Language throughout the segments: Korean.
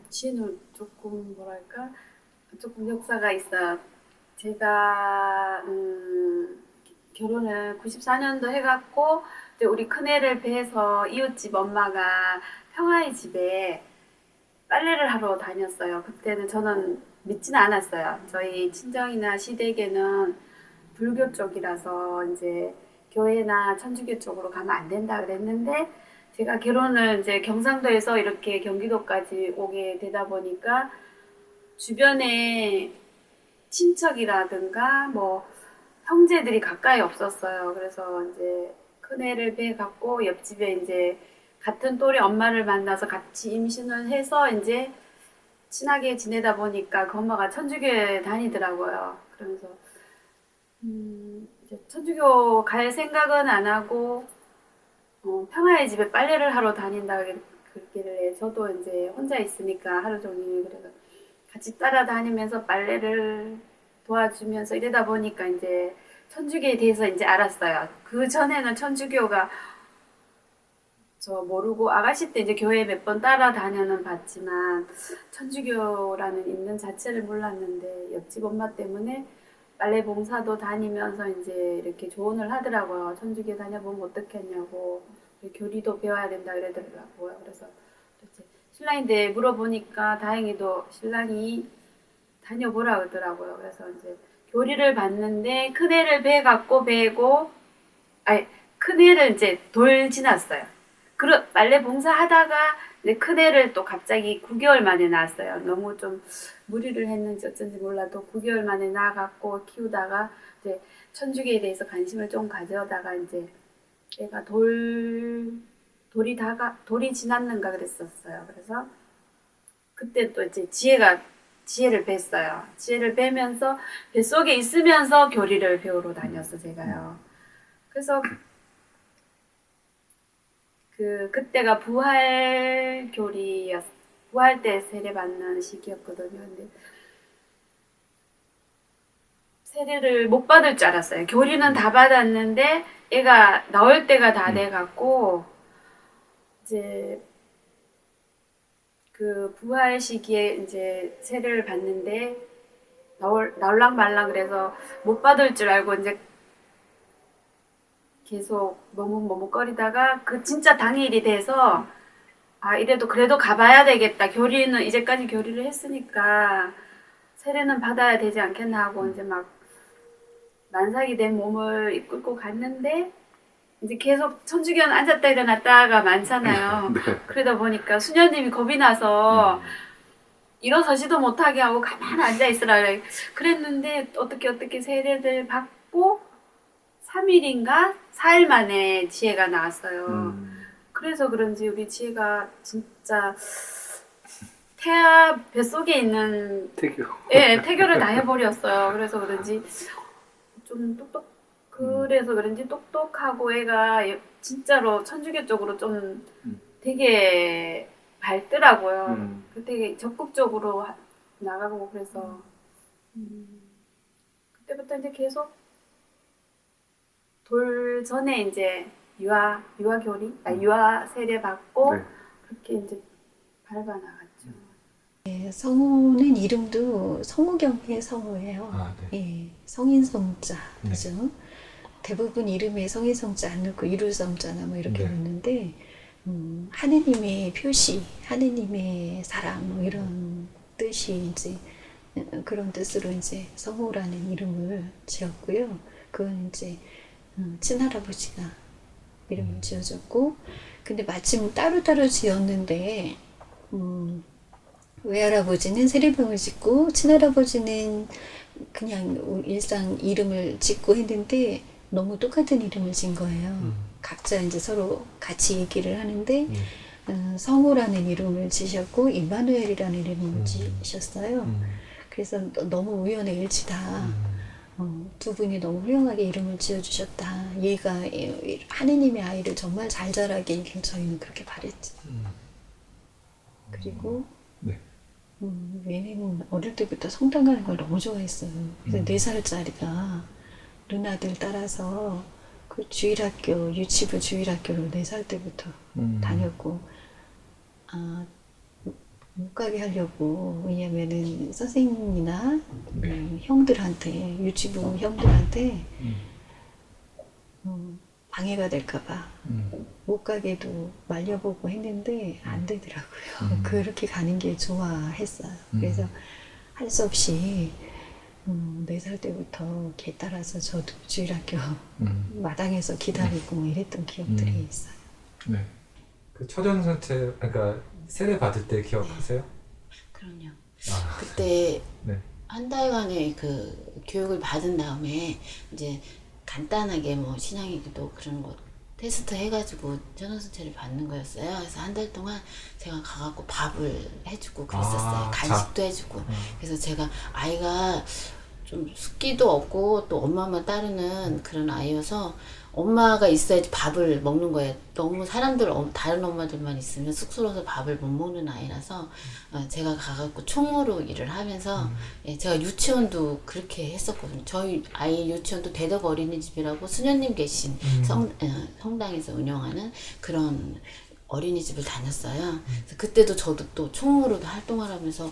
지혜는 조금 뭐랄까 조금 역사가 있어요. 제가 결혼을 94년도 해갖고 이제 우리 큰애를 배해서 이웃집 엄마가 평화의 집에 빨래를 하러 다녔어요. 그때는 저는 믿지는 않았어요. 저희 친정이나 시댁에는 불교 쪽이라서 이제 교회나 천주교 쪽으로 가면 안 된다 그랬는데 제가 결혼을 이제 경상도에서 이렇게 경기도까지 오게 되다 보니까 주변에 친척이라든가 뭐 형제들이 가까이 없었어요. 그래서 이제 큰애를 배 갖고 옆집에 이제 같은 또래 엄마를 만나서 같이 임신을 해서 이제 친하게 지내다 보니까 그 엄마가 천주교에 다니더라고요. 그러면서 이제 천주교 갈 생각은 안 하고 평화의 집에 빨래를 하러 다닌다 그러길래 저도 이제 혼자 있으니까 하루 종일 그래서 같이 따라다니면서 빨래를 도와주면서 이러다 보니까 이제 천주교에 대해서 이제 알았어요. 그 전에는 천주교가 저 모르고 아가씨 때 이제 교회 몇 번 따라다녀는 봤지만 천주교라는 있는 자체를 몰랐는데 옆집 엄마 때문에 빨래 봉사도 다니면서 이제 이렇게 조언을 하더라고요. 천주교 다녀보면 어떻겠냐고 교리도 배워야 된다 그러더라고요. 그래서 이제 신랑인데 물어보니까 다행히도 신랑이 다녀보라 그러더라고요. 그래서 이제 교리를 받는데 큰애를 배 갖고 배고 아니 큰애를 이제 돌 지났어요. 빨래 봉사하다가 이제 큰애를 또 갑자기 9개월 만에 낳았어요. 너무 좀 무리를 했는지 어쩐지 몰라도 9개월 만에 낳아갖고 키우다가 이제 천주교에 대해서 관심을 좀 가져다가 이제 애가 돌이 지났는가 그랬었어요. 그래서 그때 또 이제 지혜를 뵀어요. 지혜를 뵈면서 뱃속에 있으면서 교리를 배우러 다녔어 제가요. 그래서 그때가 부활 때 세례받는 시기였거든요. 근데 세례를 못 받을 줄 알았어요. 교리는 다 받았는데 애가 나올 때가 다 돼갖고 이제 그 부활 시기에 이제 세례를 받는데 나올랑 말랑 그래서 못 받을 줄 알고 이제 계속 머뭇머뭇거리다가 그 진짜 당일이 돼서 아 이래도 그래도 가봐야 되겠다. 교리는 이제까지 교리를 했으니까 세례는 받아야 되지 않겠나 하고 이제 막 만삭이 된 몸을 이끌고 갔는데 이제 계속 천주교는 앉았다 일어났다가 많잖아요. 네. 그러다 보니까 수녀님이 겁이 나서 일어서지도 못하게 하고 가만히 앉아 있으라 그랬는데 어떻게 세례를 받고 3일인가 4일 만에 지혜가 나왔어요. 그래서 그런지 우리 지혜가 진짜 태아 뱃속에 있는 태교. 예, 태교를 다 해버렸어요. 그래서 그런지 좀 그래서 그런지 똑똑하고 애가 진짜로 천주교 쪽으로 좀 되게 밝더라고요. 되게 적극적으로 나가고 그래서 그때부터 이제 계속 돌 전에 이제 유아 세례 받고 네. 그렇게 이제 밟아 나갔죠. 네, 성우는 이름도 성우경의 성우예요. 아, 네. 예, 성인 성자, 그죠? 대부분 이름에 성인 성자 안 넣고 이루 성자나 뭐 이렇게 네. 넣는데, 하느님의 표시, 하느님의 사랑, 뭐 이런 뜻이 이제, 그런 뜻으로 이제 성우라는 이름을 지었고요. 그건 이제, 친할아버지가 이름을 지어줬고, 근데 마침 따로따로 지었는데, 외할아버지는 세례명을 짓고 친할아버지는 그냥 일상 이름을 짓고 했는데 너무 똑같은 이름을 진 거예요. 각자 이제 서로 같이 얘기를 하는데 성우라는 이름을 지셨고 임마누엘이라는 이름을 지셨어요. 그래서 너무 우연의 일치다. 두 분이 너무 훌륭하게 이름을 지어주셨다. 얘가 하느님의 아이를 정말 잘 자라게 저희는 그렇게 바랬죠. 그리고 네. 얘는 어릴 때부터 성당 가는 걸 너무 좋아했어요. 그래서 4살짜리가 누나들 따라서 그 주일학교, 유치부 주일학교를 4살 때부터 다녔고, 못 가게 하려고. 왜냐면은 선생님이나 형들한테, 유치부 형들한테 방해가 될까봐 못 가게도 말려보고 했는데 안 되더라고요. 그렇게 가는 게 좋아했어요. 그래서 할 수 없이 4살 때부터 개 따라서 저도 주일학교 마당에서 기다리고 뭐 이랬던 기억들이 있어요. 네. 그 초전선체 그러니까 세례 받을 때 기억하세요? 그럼요. 아, 그때 네. 한 달간의 그 교육을 받은 다음에 이제 간단하게 뭐 신앙이기도 그런 거 테스트 해가지고 천연선체를 받는 거였어요. 그래서 한 달 동안 제가 가갖고 밥을 해주고 그랬었어요. 아, 간식도 해주고. 그래서 제가 아이가 좀 숫기도 없고 또 엄마만 따르는 그런 아이여서 엄마가 있어야지 밥을 먹는 거예요. 너무 다른 엄마들만 있으면 쑥스러워서 밥을 못 먹는 아이라서 제가 가갖고 총무로 일을 하면서 예, 제가 유치원도 그렇게 했었거든요. 저희 아이 유치원도 대덕 어린이집이라고 수녀님 계신 성당에서 운영하는 그런 어린이집을 다녔어요. 그래서 그때도 저도 또 총무로도 활동을 하면서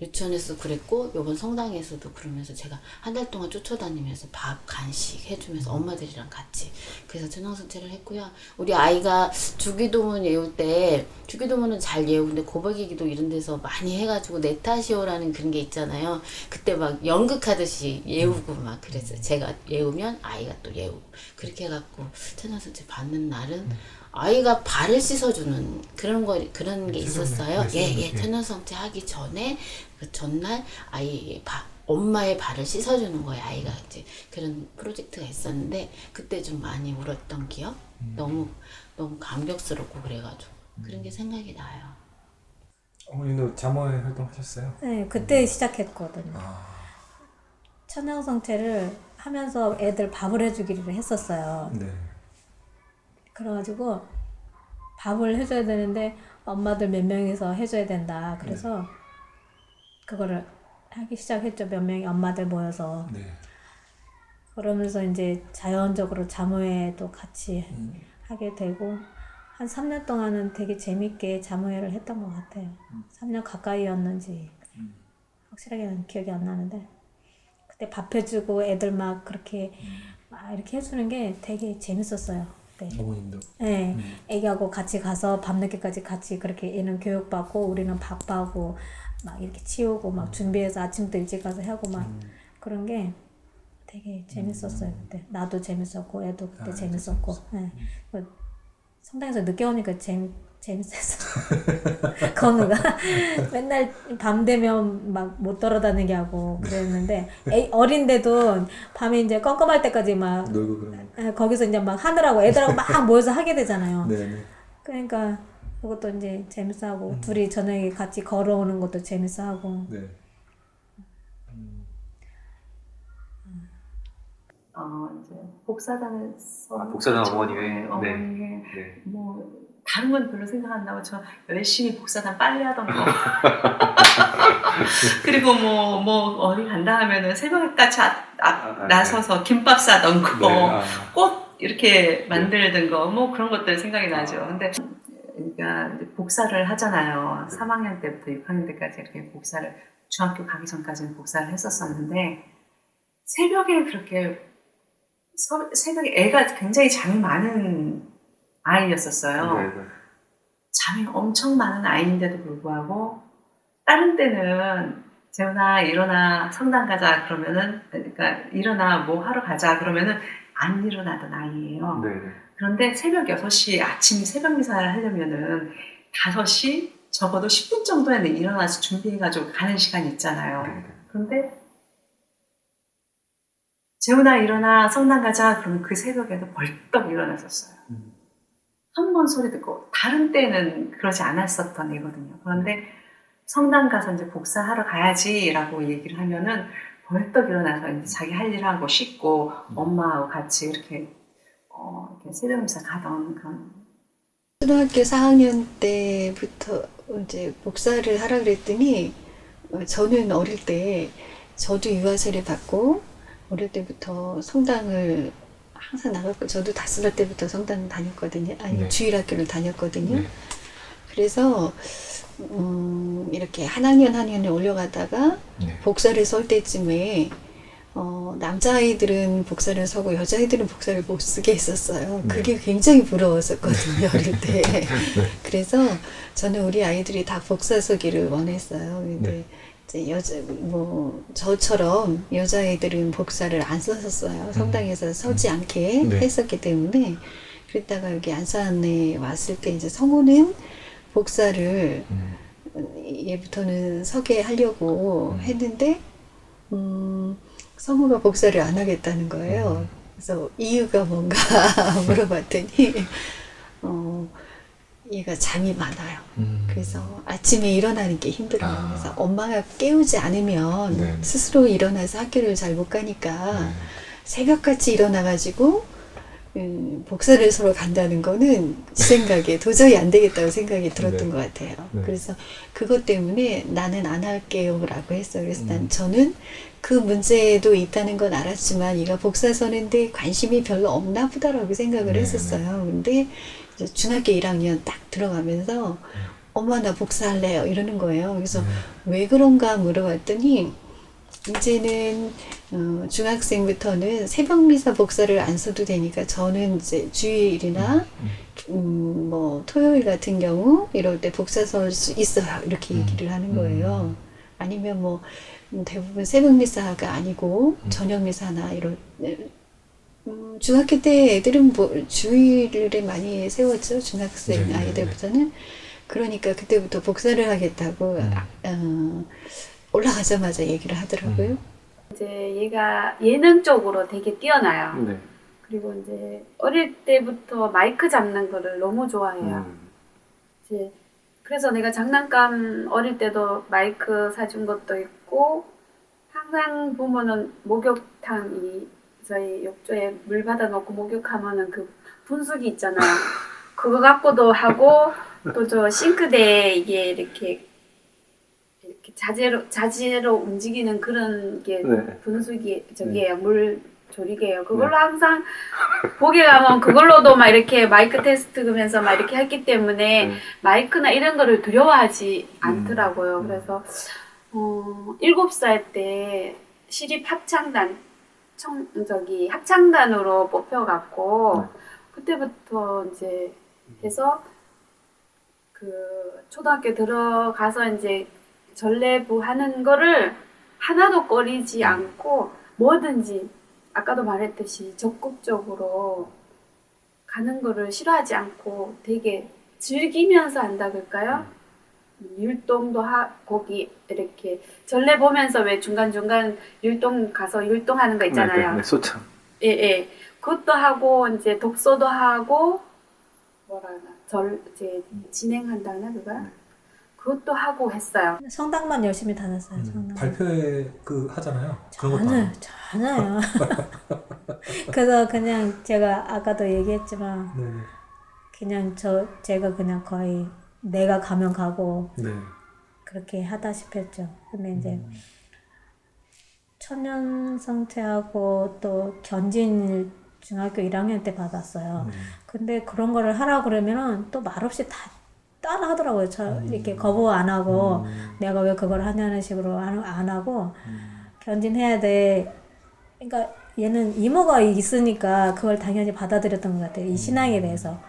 유치원에서 그랬고 요번 성당에서도 그러면서 제가 한 달 동안 쫓아다니면서 밥 간식 해주면서 엄마들이랑 같이 그래서 천연선체를 했고요. 우리 아이가 주기도문 예울 때 주기도문은 잘 예우는데 고백기도 이런 데서 많이 해가지고 네타시오라는 그런 게 있잖아요. 그때 막 연극하듯이 예우고 막 그랬어요. 제가 예우면 아이가 또 예우고 그렇게 해갖고 천연선체 받는 날은 아이가 발을 씻어주는 그런 게 있었어요. 예, 천연성체 하기 전에 그 전날 엄마의 발을 씻어주는 거예요. 아이가 이제 그런 프로젝트가 있었는데 그때 좀 많이 울었던 기억. 너무 감격스럽고 그래가지고 그런 게 생각이 나요. 어머니도 자모회 활동하셨어요? 네, 그때 시작했거든요. 아, 천연성체를 하면서 애들 밥을 해주기를 했었어요. 네. 그래가지고 밥을 해줘야 되는데 엄마들 몇 명이서 해줘야 된다. 그래서 그거를 하기 시작했죠. 몇 명의 엄마들 모여서. 네. 그러면서 이제 자연적으로 자모회도 같이 하게 되고 한 3년 동안은 되게 재밌게 자모회를 했던 것 같아요. 3년 가까이였는지 확실하게는 기억이 안 나는데 그때 밥 해주고 애들 막 그렇게 막 이렇게 해주는 게 되게 재밌었어요. 그때. 어머님도. 네, 애기하고 같이 가서 밤늦게까지 같이 그렇게 얘는 교육받고 우리는 밥하고 막 이렇게 치우고 막 준비해서 아침부터 일찍 가서 하고 막 그런 게 되게 재밌었어요. 그때 나도 재밌었고 애도 그때 재밌었고. 네. 성당에서 늦게 오니까 재밌었어. 건우가 맨날 밤 되면 막 못 돌아다니게 하고 그랬는데 어린데도 밤에 이제 껌껌할 때까지 막 놀고 그러는. 거기서 이제 막 하느라고 애들하고 막 모여서 하게 되잖아요. 네. 그러니까 그것도 이제 재밌어하고 둘이 저녁에 같이 걸어오는 것도 재밌어하고. 네. 이제 복사단에서 복사단 어머니회. 어머니회 네. 뭐 다른 건 별로 생각 안 나고 저 열심히 복사단 빨래 하던 거 그리고 뭐 어디 간다 하면은 새벽까지 나서서 김밥 싸던 거 꽃 이렇게 만들던 거 뭐 그런 것들 생각이 나죠. 근데 그러니까 이제 복사를 하잖아요. 3학년 때부터 6학년 때까지 이렇게 복사를 중학교 가기 전까지는 복사를 했었었는데 새벽에 애가 굉장히 잠이 많은 아이였었어요. 네. 잠이 엄청 많은 아이인데도 불구하고 다른 때는 재훈아 일어나 성당 가자 그러면은 그러니까 일어나 뭐 하러 가자 그러면은 안 일어나던 아이예요. 네. 그런데 새벽 6시 아침 새벽 미사를 하려면은 5시 적어도 10분 정도에는 일어나서 준비해가지고 가는 시간이 있잖아요. 그런데 재훈아 일어나 성당 가자 그러면 그 새벽에도 벌떡 일어났었어요. 한 번 소리 듣고 다른 때는 그러지 않았었던 애거든요. 그런데 성당 가서 이제 복사하러 가야지라고 얘기를 하면은 벌떡 일어나서 이제 자기 할 일 하고 씻고 엄마하고 같이 이렇게 새벽 미사 가던 그런. 초등학교 4학년 때부터 이제 복사를 하라 그랬더니 저는 어릴 때 저도 유아세례 받고 어릴 때부터 성당을 항상 나갔고 저도 5살 때부터 성당 다녔거든요. 아니 네. 주일학교를 다녔거든요. 네. 그래서 이렇게 한 학년 한 학년에 올려가다가 네. 복사를 설 때쯤에 남자아이들은 복사를 서고 여자아이들은 복사를 못 쓰게 했었어요. 네. 그게 굉장히 부러웠었거든요, 어릴 때. 네. 그래서 저는 우리 아이들이 다 복사 서기를 원했어요. 근데 네. 이제 저처럼 여자아이들은 복사를 안 썼었어요. 성당에서 서지 않게 네. 했었기 때문에. 그랬다가 여기 안산에 왔을 때 이제 성우는 복사를 얘부터는 서게 하려고 했는데 성우가 복사를 안 하겠다는 거예요. 그래서 이유가 뭔가 물어봤더니 얘가 잠이 많아요. 그래서 아침에 일어나는 게 힘들어요. 아. 그래서 엄마가 깨우지 않으면 네. 스스로 일어나서 학교를 잘 못 가니까 네. 새벽같이 일어나가지고 복사를 서로 간다는 거는 제 생각에 도저히 안 되겠다고 생각이 들었던 네. 것 같아요. 네. 그래서 그것 때문에 나는 안 할게요 라고 했어요. 그래서 저는 그 문제도 있다는 건 알았지만 얘가 복사 서는데 관심이 별로 없나 보다라고 생각을 네, 했었어요. 근데 이제 중학교 1학년 딱 들어가면서 엄마 나 복사할래요 이러는 거예요. 그래서 왜 그런가 물어봤더니 이제는 중학생부터는 새벽미사 복사를 안 써도 되니까 저는 이제 주일이나 뭐 토요일 같은 경우 이럴 때 복사 설 수 있어요 이렇게 얘기를 하는 거예요. 아니면 뭐 대부분 새벽미사가 아니고 저녁미사나 이런 중학교 때 애들은 뭐 주일에 많이 세웠죠 중학생 네, 아이들부터는. 그러니까 그때부터 복사를 하겠다고 올라가자마자 얘기를 하더라고요. 이제 얘가 예능 쪽으로 되게 뛰어나요. 네. 그리고 이제 어릴 때부터 마이크 잡는 거를 너무 좋아해요. 이제 그래서 내가 장난감 어릴 때도 마이크 사준 것도 있고 항상 보면은 목욕탕이 저희 욕조에 물 받아놓고 목욕하면은 그 분수기 있잖아요. 그거 갖고도 하고 또 저 싱크대에 이게 이렇게 자재로 움직이는 그런 게 네. 분수기 저기에요. 물 조리개예요. 그걸로 항상 보게 가면 그걸로도 막 이렇게 마이크 테스트 하면서 막 이렇게 했기 때문에 마이크나 이런 거를 두려워하지 않더라고요. 그래서 7살 때 시립 합창단 합창단으로 뽑혀갖고 그때부터 이제 해서 그 초등학교 들어가서 이제 전래부 하는 거를 하나도 꺼리지 않고 뭐든지 아까도 말했듯이 적극적으로 가는 거를 싫어하지 않고 되게 즐기면서 한다 그럴까요? 율동도 거기 이렇게 전래 보면서 왜 중간중간 율동 가서 율동하는 거 있잖아요. 네, 소참. 예. 그것도 하고 이제 독서도 하고 뭐라 하나 이제 진행한다나 그가 그것도 하고 했어요. 성당만 열심히 다녔어요. 성당. 발표회 하잖아요. 그런 것도 안 전혀요. 그래서 그냥 제가 아까도 얘기했지만 네. 그냥 제가 그냥 거의 내가 가면 가고 네. 그렇게 하다시피 했죠. 근데 이제 천연성체하고 또 견진 중학교 1학년 때 받았어요. 근데 그런 거를 하라고 그러면은 또 말없이 다 따라 하더라고요. 이렇게 거부 안 하고 내가 왜 그걸 하냐는 식으로 안 하고 견진해야 돼. 그러니까 얘는 이모가 있으니까 그걸 당연히 받아들였던 것 같아요. 이 신앙에 대해서.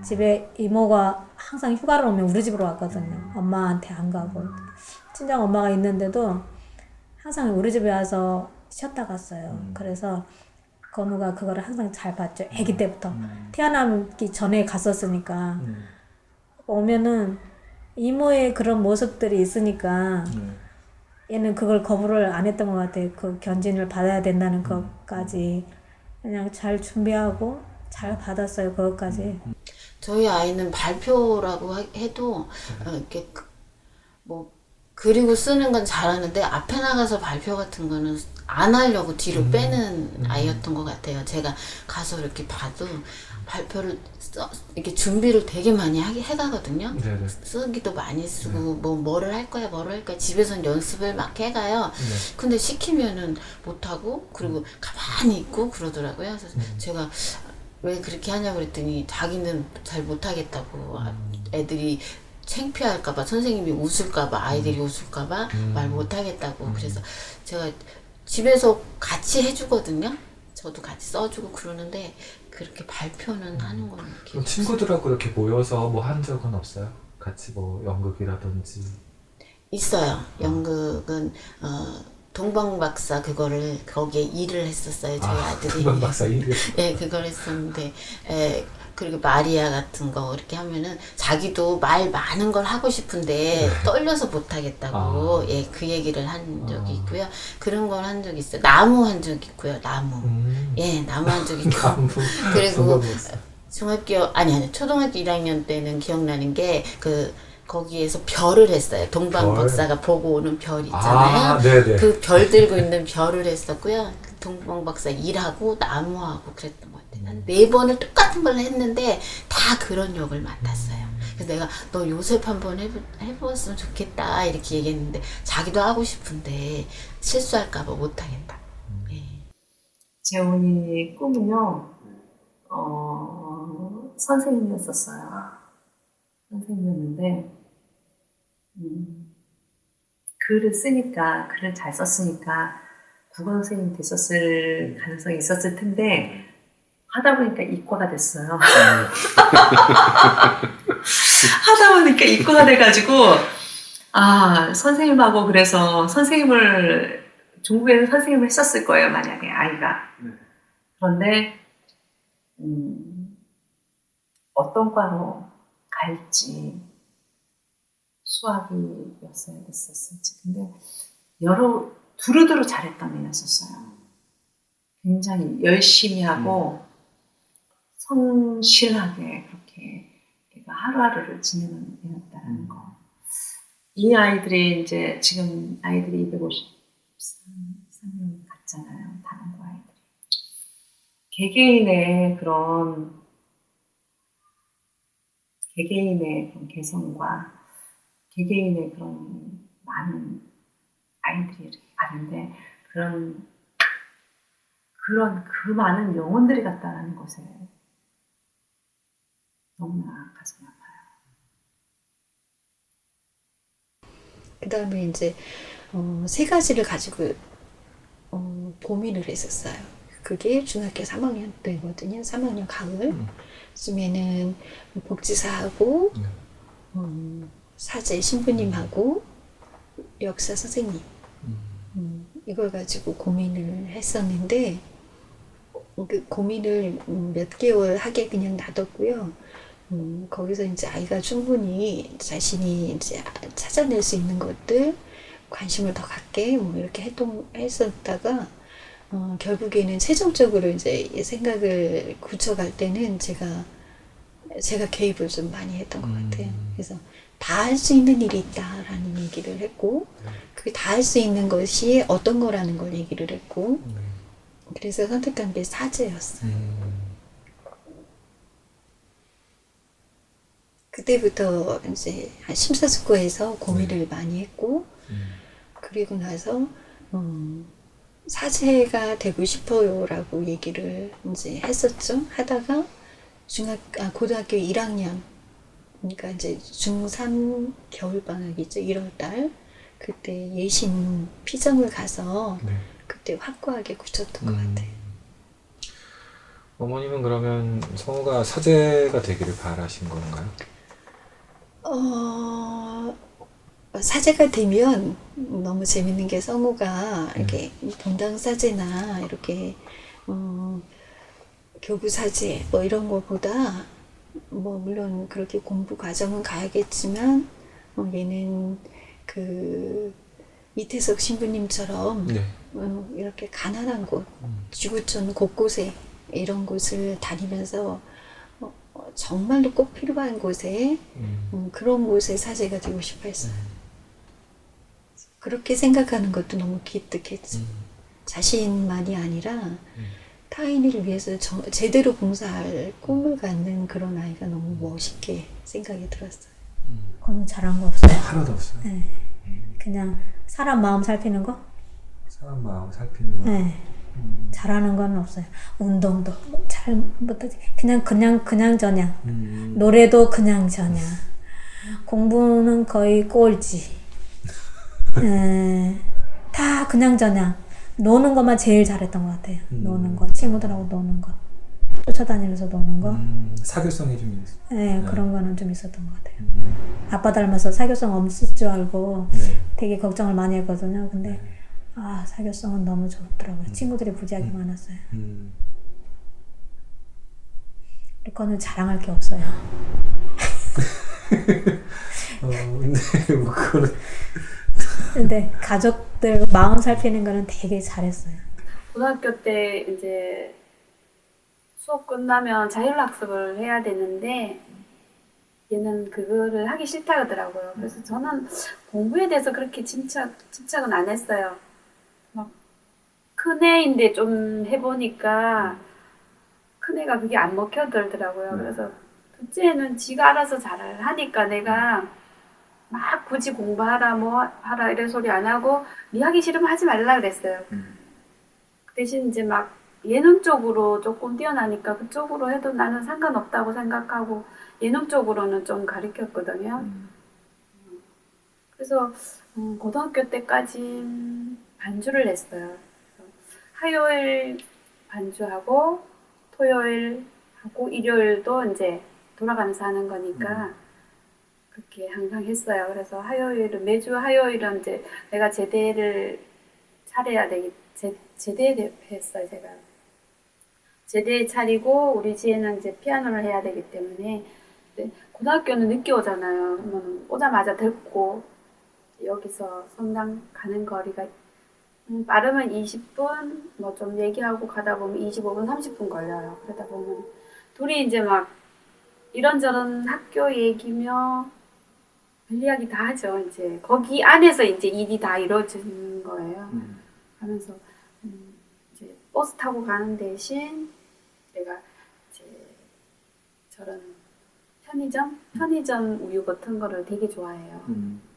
집에 이모가 항상 휴가를 오면 우리 집으로 왔거든요. 엄마한테 안 가고. 친정 엄마가 있는데도 항상 우리 집에 와서 쉬었다 갔어요. 그래서 건우가 그거를 항상 잘 봤죠. 아기 때부터. 태어나기 전에 갔었으니까. 오면은 이모의 그런 모습들이 있으니까 얘는 그걸 거부를 안 했던 것 같아요. 그 견진을 받아야 된다는 것까지 그냥 잘 준비하고 잘 받았어요. 그것까지. 저희 아이는 발표라고 해도 이렇게 뭐 그리고 쓰는 건 잘하는데 앞에 나가서 발표 같은 거는 안 하려고 뒤로 빼는 아이였던 것 같아요. 제가 가서 이렇게 봐도 발표를 이렇게 준비를 되게 많이 해가거든요. 네네. 쓰기도 많이 쓰고 뭐를 할 거야 집에선 연습을 막 해가요. 근데 시키면은 못하고 그리고 가만히 있고 그러더라고요. 그래서 제가 왜 그렇게 하냐고 그랬더니 자기는 잘 못하겠다고 애들이 창피할까봐 선생님이 웃을까봐 아이들이 웃을까봐 말 못하겠다고 그래서 제가 집에서 같이 해주거든요. 저도 같이 써주고 그러는데 그렇게 발표는 하는 건 그럼 친구들하고 이렇게 모여서 뭐 한 적은 없어요? 같이 뭐 연극이라든지. 있어요. 연극은 동방박사 그거를 거기에 일을 했었어요. 저희 아들이. 동방박사 일을. 예, 그걸 했었는데 그리고 마리아 같은 거 이렇게 하면은 자기도 말 많은 걸 하고 싶은데 떨려서 못 하겠다고 예, 그 얘기를 한 적이 있고요. 그런 걸 한 적이 있어요. 나무 한 적 있고요. 나무. 예, 나무 한 적 있고. 나무. 그리고 아니 초등학교 1학년 때는 기억나는 게 거기에서 별을 했어요. 동방박사가 보고 오는 별 있잖아요. 네네. 그 별 들고 있는 별을 했었고요. 동방박사 일하고 나무하고 그랬던 것 같아요. 한 4번을 똑같은 걸 했는데 다 그런 역을 맡았어요. 그래서 내가 너 요셉 한번 해보았으면 좋겠다 이렇게 얘기했는데 자기도 하고 싶은데 실수할까봐 못하겠다. 예. 재훈이 꿈은요, 선생님이었었어요. 선생님이었는데, 글을 잘 썼으니까 국어 선생님 됐었을 가능성이 있었을 텐데, 하다 보니까 이과가 됐어요. 하다 보니까 이과가 돼가지고, 선생님하고 그래서 중국에서 선생님을 했었을 거예요, 만약에 아이가. 그런데, 어떤 과로 갈지, 수학이었어야 됐었을지. 근데 두루두루 잘했던 애였었어요. 굉장히 열심히 하고, 성실하게 그렇게 얘가 하루하루를 지내는 애였다는 거. 이 아이들이 이제 지금 아이들이 253명 갔잖아요. 다른 거 아이들이. 개개인의 그런 개성과 개개인의 그런 많은 아이들이 이렇게 가는데 그 많은 영혼들이 갔다는 것에 너무나 가슴이 아파요. 그 다음에 이제 3가지를 가지고 고민을 했었어요. 그게 중학교 3학년 때거든요. 3학년 가을 쯤에는 복지사하고 사제 신부님하고 역사 선생님 이걸 가지고 고민을 했었는데 그 고민을 몇 개월 하게 그냥 놔뒀고요. 거기서 이제 아이가 충분히 자신이 이제 찾아낼 수 있는 것들 관심을 더 갖게 뭐 이렇게 했었다가 결국에는 최종적으로 이제 생각을 굳혀갈 때는 제가 개입을 좀 많이 했던 것 같아요. 그래서 다 할 수 있는 일이 있다라는 얘기를 했고, 그게 다 할 수 있는 것이 어떤 거라는 걸 얘기를 했고, 그래서 선택한 게 사제였어요. 그때부터 이제 심사숙고해서 고민을 많이 했고, 그리고 나서 사제가 되고 싶어요라고 얘기를 이제 했었죠. 하다가 고등학교 1학년, 그러니까 이제 중3 겨울방학이죠. 1월달. 그때 예신 피정을 가서 그때 확고하게 굳혔던 것 같아요. 어머님은 그러면 성우가 사제가 되기를 바라신 건가요? 사제가 되면 너무 재밌는 게 성우가 이렇게 본당사제나 이렇게 교구사제 뭐 이런 거보다 뭐 물론 그렇게 공부 과정은 가야겠지만 얘는 그 이태석 신부님처럼 이렇게 가난한 곳, 지구촌 곳곳에 이런 곳을 다니면서 정말로 꼭 필요한 곳에 그런 곳에 사제가 되고 싶어 했어요. 그렇게 생각하는 것도 너무 기특했죠. 자신만이 아니라 타인을 위해서 제대로 봉사할 꿈을 갖는 그런 아이가 너무 멋있게 생각이 들었어요. 그거는 잘한 거 없어요. 하나도 없어요. 네. 그냥 사람 마음 살피는 거? 사람 마음 살피는 거. 네. 잘하는 건 없어요. 운동도 잘 못하지. 그냥 저냥. 노래도 그냥 저냥. 공부는 거의 꼴찌. 다 그냥저냥 노는 것만 제일 잘했던 것 같아요. 노는 거, 친구들하고 노는 거, 쫓아다니면서 노는 거. 사교성이 좀 있어요. 네, 그런 거는 좀 있었던 것 같아요. 아빠 닮아서 사교성 없을 줄 알고 네. 되게 걱정을 많이 했거든요. 근데 사교성은 너무 좋더라고요. 친구들이 무지하게 많았어요. 그거는 자랑할 게 없어요. 근데 뭐 그거는 근데 가족들 마음 살피는 거는 되게 잘했어요. 고등학교 때 이제 수업 끝나면 자율학습을 해야 되는데 얘는 그거를 하기 싫다 하더라고요. 그래서 저는 공부에 대해서 그렇게 집착은 안 했어요. 막 큰애인데 좀 해보니까 큰애가 그게 안 먹혀들더라고요. 그래서 둘째는 지가 알아서 잘 하니까 내가 막 굳이 공부하라 뭐 하라 이런 소리 안 하고 네 하기 싫으면 하지 말라 그랬어요. 그 대신 이제 막 예능 쪽으로 조금 뛰어나니까 그쪽으로 해도 나는 상관없다고 생각하고 예능 쪽으로는 좀 가르쳤거든요. 그래서 고등학교 때까지 반주를 했어요. 그래서 화요일 반주하고 토요일 하고 일요일도 이제 돌아가면서 하는 거니까 그렇게 항상 했어요. 그래서 매주 화요일은 이제 내가 제대를 차려야 제대 했어요. 제가 제대 차리고 우리 지혜는 이제 피아노를 해야 되기 때문에 고등학교는 늦게 오잖아요. 그러면 오자마자 듣고 여기서 성당 가는 거리가 빠르면 20분, 뭐 좀 얘기하고 가다 보면 25분, 30분 걸려요. 그러다 보면 둘이 이제 막 이런저런 학교 얘기며 별 이야기 다 하죠. 이제 거기 안에서 이제 일이 다 이루어지는 거예요. 하면서 이제 버스 타고 가는 대신 내가 이제 저런 편의점 우유 같은 거를 되게 좋아해요.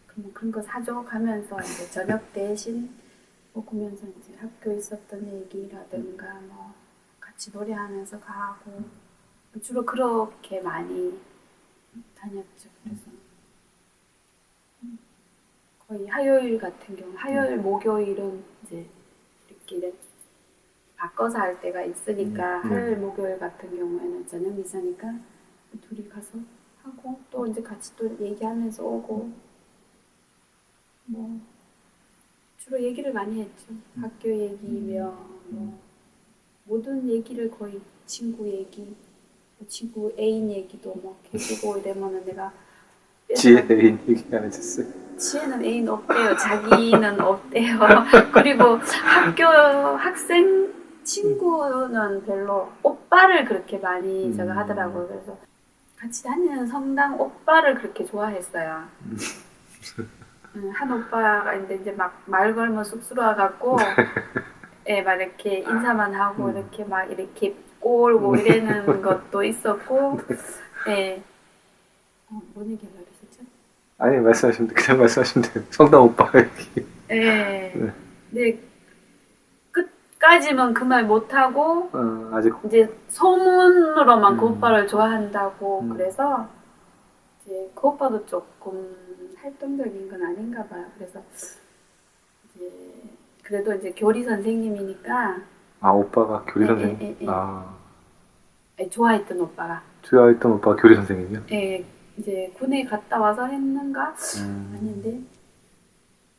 그러면 그런 거 사줘 가면서 이제 저녁 대신 먹으면서 이제 학교 있었던 얘기라든가 뭐 같이 노래하면서 가고 주로 그렇게 많이 다녔죠. 그래서 거의 화요일 같은 경우 화요일 목요일은 이제 우리끼리 바꿔서 할 때가 있으니까 화요일 목요일 같은 경우에는 저녁 미사니까 둘이 가서 하고 또 이제 같이 또 얘기하면서 오고 뭐 주로 얘기를 많이 했죠. 학교 얘기며 뭐 모든 얘기를 거의 친구 얘기, 친구 애인 얘기도 막 해주고 이러면은 내가 지혜 애인 얘기 안 해줬어요. 지혜는 애인 없대요. 자기는 없대요. 그리고 학생 친구는 별로 오빠를 그렇게 많이 제가 하더라고요. 그래서 같이 다니는 성당 오빠를 그렇게 좋아했어요. 한 오빠가 있는데 이제 막 말 걸면 쑥스러워갖고 막 이렇게 인사만 하고 이렇게 막 이렇게 꼬고 이러는 것도 있었고 뭔 얘기하려고 그랬었죠? 아니 그냥 말씀하시면 돼요. 성당 오빠 얘기. 근데 끝까지는 그 말 못하고 아직 이제 소문으로만 그 오빠를 좋아한다고 그래서 이제 그 오빠도 조금 활동적인 건 아닌가 봐요. 그래서 이제 그래도 이제 교리 선생님이니까 오빠가 교리 선생님. 좋아했던 오빠가 좋아했던 오빠가 교리 선생님이요? 이제 군에 갔다 와서 했는가 아닌데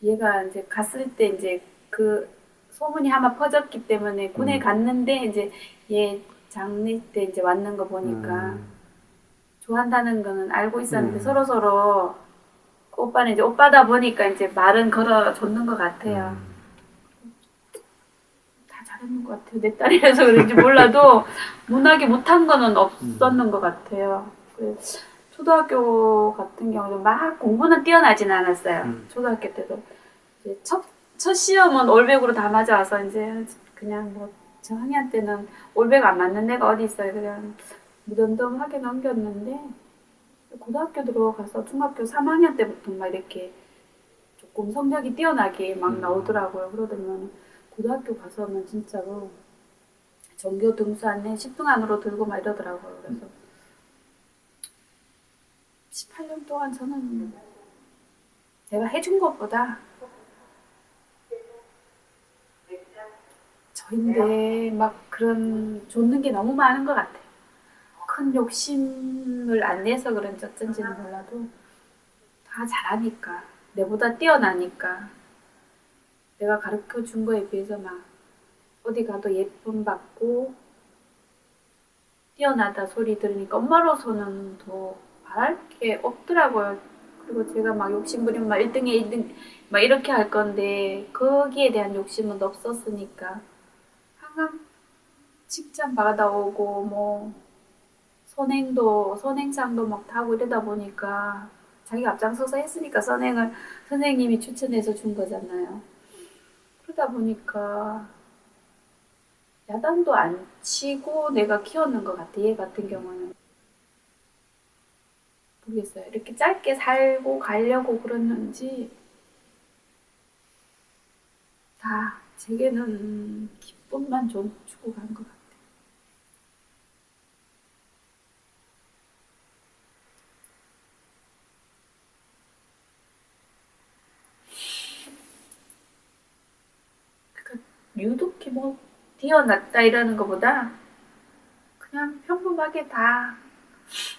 얘가 이제 갔을 때 이제 그 소문이 아마 퍼졌기 때문에 군에 갔는데 이제 얘 장례 때 이제 왔는 거 보니까 좋아한다는 거는 알고 있었는데 서로 그 오빠는 이제 오빠다 보니까 이제 말은 걸어줬는 것 같아요. 다 잘했는 것 같아요. 내 딸이라서 그런지 몰라도 문학이 못한 거는 없었는 것 같아요. 초등학교 같은 경우는 막 공부는 뛰어나진 않았어요. 초등학교 때도 이제 첫 시험은 올백으로 다 맞아와서 이제 그냥 뭐 저학년 때는 올백 안 맞는 애가 어디 있어요. 그냥 무덤덤하게 넘겼는데 고등학교 들어가서 중학교 3학년 때부터 막 이렇게 조금 성적이 뛰어나게 막 나오더라고요. 그러더니 고등학교 가서는 진짜로 전교 등수 안에 10등 안으로 들고 막 이러더라고요. 그래서 18년 동안 저는 제가 해준 것보다 저인데 막 그런 줬는 게 너무 많은 것 같아요. 큰 욕심을 안 내서 그런지 어쩐지는 몰라도 다 잘하니까, 내보다 뛰어나니까, 내가 가르쳐 준 거에 비해서 막 어디 가도 예쁨 받고 뛰어나다 소리 들으니까 엄마로서는 더 바랄 게 없더라고요. 그리고 제가 막 욕심부리면 막 1등에 1등 막 이렇게 할 건데 거기에 대한 욕심은 없었으니까 항상 칭찬 받아오고 뭐 선행상도 막 타고 이러다 보니까 자기가 앞장서서 했으니까 선행을 선생님이 추천해서 준 거잖아요. 그러다 보니까 야단도 안 치고 내가 키웠는 것 같아. 얘 같은 경우는 모르겠어요. 이렇게 짧게 살고 가려고 그랬는지 다 제게는 기쁨만 주고 간 것 같아. 그러니까 유독히 뭐 뛰어났다 이러는 것보다 그냥 평범하게 다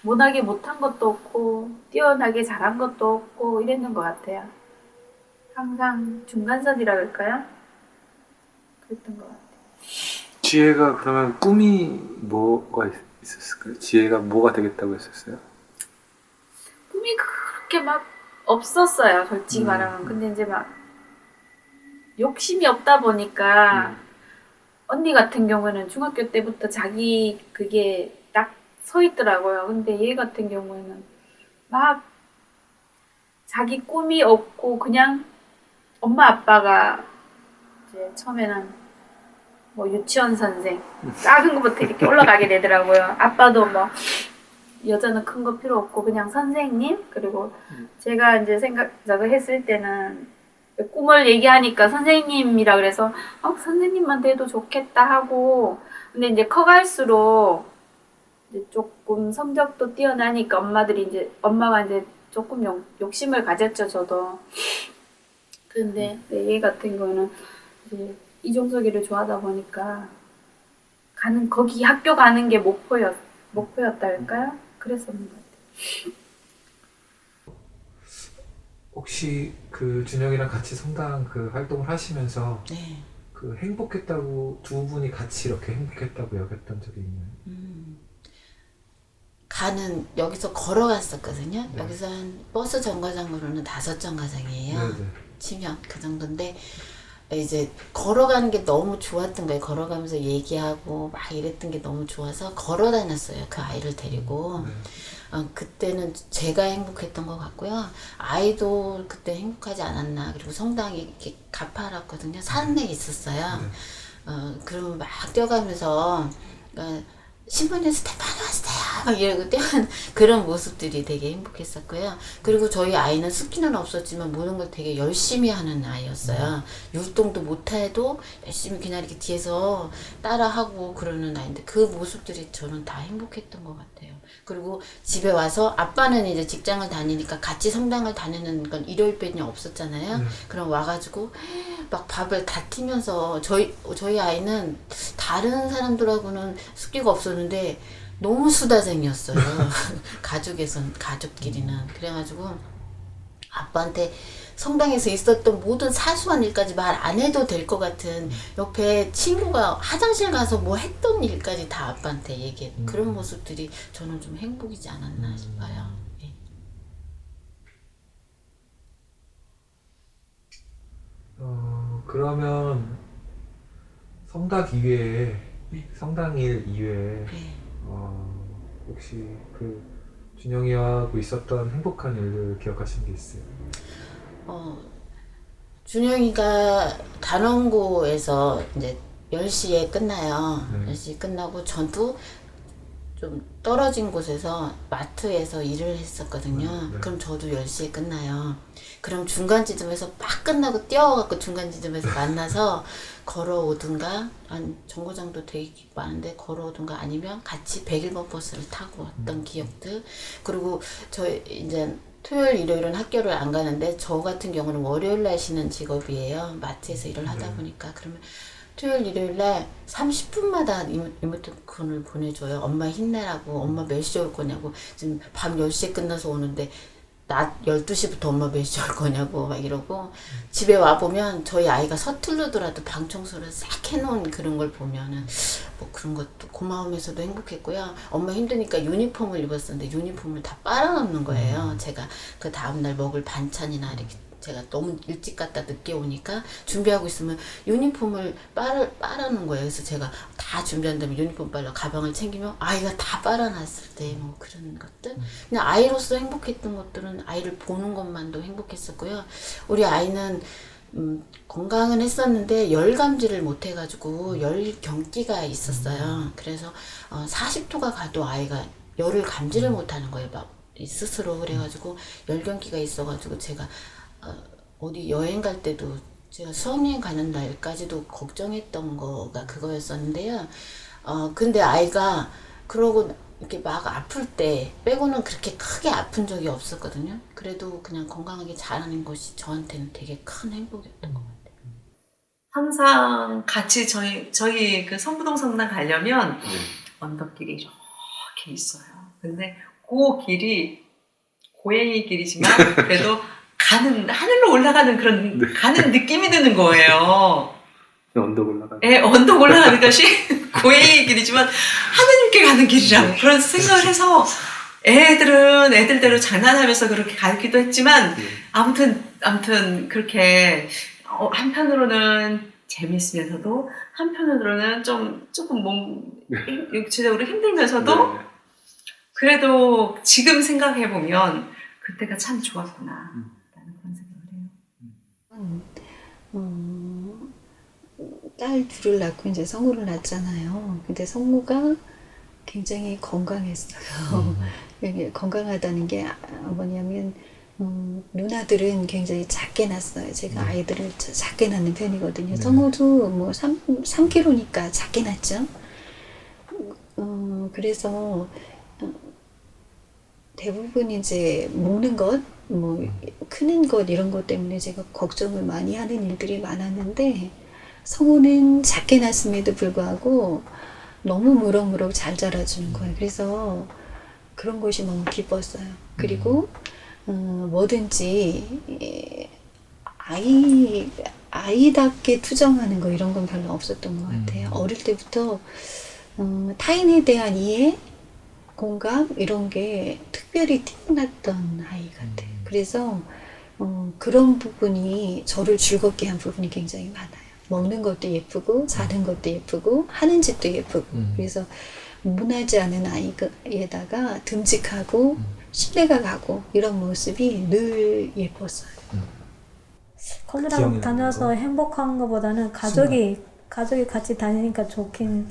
못하게 못한 것도 없고 뛰어나게 잘한 것도 없고 이랬는 것 같아요. 항상 중간선이라 그럴까요? 그랬던 것 같아요. 지혜가 그러면 꿈이 뭐가 있었을까요? 지혜가 뭐가 되겠다고 했었어요? 꿈이 그렇게 막 없었어요, 솔직히 말하면. 근데 이제 막 욕심이 없다 보니까 언니 같은 경우는 중학교 때부터 자기 그게 딱 서 있더라고요. 근데 얘 같은 경우에는 막 자기 꿈이 없고 그냥 엄마 아빠가 이제 처음에는 뭐 유치원 선생 작은 것부터 이렇게 올라가게 되더라고요. 아빠도 뭐 여자는 큰 거 필요 없고 그냥 선생님. 그리고 제가 이제 저거 했을 때는 꿈을 얘기하니까 선생님이라 그래서 선생님만 돼도 좋겠다 하고, 근데 이제 커갈수록 이제 조금 성적도 뛰어나니까 엄마가 이제 조금 욕심을 가졌죠, 저도. 근데 얘 같은 거는 이제 이종석이를 좋아하다 보니까 거기 학교 가는 게 목표였다 할까요? 그랬었는 것 같아요. 혹시 그 준영이랑 같이 성당 그 활동을 하시면서 네. 그 행복했다고 두 분이 같이 이렇게 행복했다고 여겼던 적이 있나요? 여기서 걸어갔었거든요. 네. 여기서 한 버스 정거장으로는 5정거장이에요. 네네. 치면 그 정도인데 이제 걸어가는 게 너무 좋았던 거예요. 걸어가면서 얘기하고 막 이랬던 게 너무 좋아서 걸어 다녔어요. 그 아이를 데리고. 네. 그때는 제가 행복했던 것 같고요. 아이도 그때 행복하지 않았나. 그리고 성당이 이렇게 가파랐거든요. 산에 있었어요. 그러면 막 뛰어가면서 신부님 스테파노 왔어요 막 이러고 뛰어가는 그런 모습들이 되게 행복했었고요. 그리고 저희 아이는 숫기는 없었지만 모든 걸 되게 열심히 하는 아이였어요. 율동도 못해도 열심히 그냥 이렇게 뒤에서 따라하고 그러는 아이인데 그 모습들이 저는 다 행복했던 것 같아요. 그리고 집에 와서 아빠는 이제 직장을 다니니까 같이 성당을 다니는 건 일요일 빼니 없었잖아요. 그럼 와가지고 막 밥을 다 튀면서 저희 아이는 다른 사람들하고는 숫기가 없었는데 너무 수다쟁이였어요. 가족끼리는. 그래가지고 아빠한테 성당에서 있었던 모든 사소한 일까지 말 안 해도 될 것 같은, 옆에 친구가 화장실 가서 뭐 했던 일까지 다 아빠한테 얘기해. 그런 모습들이 저는 좀 행복이지 않았나 싶어요. 예. 그러면 성당일 이외에 네. 혹시 그 준영이하고 있었던 행복한 일을 기억하시는 게 있어요? 준영이가 단원고에서 이제 10시에 끝나요. 네. 10시에 끝나고 전투 좀 떨어진 곳에서 마트에서 일을 했었거든요. 네. 그럼 저도 10시에 끝나요. 그럼 중간 지점에서 막 끝나고 뛰어가고 중간 지점에서 만나서 걸어오든가, 한 정거장도 되게 많은데 걸어오든가 아니면 같이 101번 버스를 타고 왔던 기억들. 그리고 저 이제 토요일 일요일은 학교를 안 가는데 저 같은 경우는 월요일 날 쉬는 직업이에요. 마트에서 일을 하다 보니까. 그러면 토요일 일요일 날 30분마다 이모티콘을 보내줘요. 엄마 힘내라고, 엄마 몇 시에 올 거냐고, 지금 밤 10시에 끝나서 오는데 낮 12시부터 엄마 몇 시에 올 거냐고 막 이러고, 집에 와보면 저희 아이가 서툴르더라도 방 청소를 싹 해놓은 그런 걸 보면은 뭐 그런 것도 고마우면서도 행복했고요. 엄마 힘드니까 유니폼을 입었었는데 유니폼을 다 빨아놓는 거예요. 제가 그 다음날 먹을 반찬이나 이렇게 제가 너무 일찍 갔다 늦게 오니까 준비하고 있으면 유니폼을 빨아놓은 거예요. 그래서 제가 다 준비한 다음에 유니폼 빨러 가방을 챙기면 아이가 다 빨아놨을 때 뭐 그런 것들. 그냥 아이로서 행복했던 것들은 아이를 보는 것만도 행복했었고요. 우리 아이는 건강은 했었는데 열 감지를 못 해가지고 열 경기가 있었어요. 그래서 40도가 가도 아이가 열을 감지를 못하는 거예요. 막 스스로. 그래가지고 열 경기가 있어가지고 제가 어디 여행 갈 때도 제가 수학여행 가는 날까지도 걱정했던 거가 그거였었는데요. 근데 아이가 그러고 이렇게 막 아플 때 빼고는 그렇게 크게 아픈 적이 없었거든요. 그래도 그냥 건강하게 자라는 것이 저한테는 되게 큰 행복이었던 것 같아요. 항상 같이 저희 그 성부동 성당 가려면 언덕길이 이렇게 있어요. 근데 그 길이 고양이 길이지만 그래도 하늘로 올라가는 그런 가는 느낌이 드는 거예요. 언덕 올라가는. 예, 언덕 올라가는 것이 고양이 길이지만 하느님께 가는 길이라고 그런 생각을 해서 애들대로 장난하면서 그렇게 가르치기도 했지만 아무튼 그렇게 한편으로는 재미있으면서도 한편으로는 조금 육체적으로 힘들면서도 그래도 지금 생각해 보면 그때가 참 좋았구나 라는 그런 생각을 해요. 딸 둘을 낳고 이제 성우를 낳았잖아요. 근데 성우가 굉장히 건강했어요. 이게 건강하다는 게 뭐냐면 누나들은 굉장히 작게 낳았어요. 제가 아이들을 작게 낳는 편이거든요. 성우도 뭐 3kg니까 작게 낳죠. 그래서 대부분 이제 먹는 것, 뭐 크는 것 이런 것 때문에 제가 걱정을 많이 하는 일들이 많았는데 성우는 작게 낳았음에도 불구하고 너무 무럭무럭 잘 자라주는 거예요. 그래서 그런 것이 너무 기뻤어요. 그리고 뭐든지 아이답게 투정하는 거 이런 건 별로 없었던 것 같아요. 어릴 때부터 타인에 대한 이해, 공감 이런 게 특별히 뛰어났던 아이 같아요. 그래서 그런 부분이 저를 즐겁게 한 부분이 굉장히 많아요. 먹는 것도 예쁘고 자는 것도 예쁘고 하는 짓도 예쁘고 그래서 무난하지 않은 아이에다가 듬직하고 신뢰가 가고 이런 모습이 늘 예뻤어요. 콜레라고 기억이 다녀서 나는 거? 행복한 것보다는 가족이 같이 다니니까 좋긴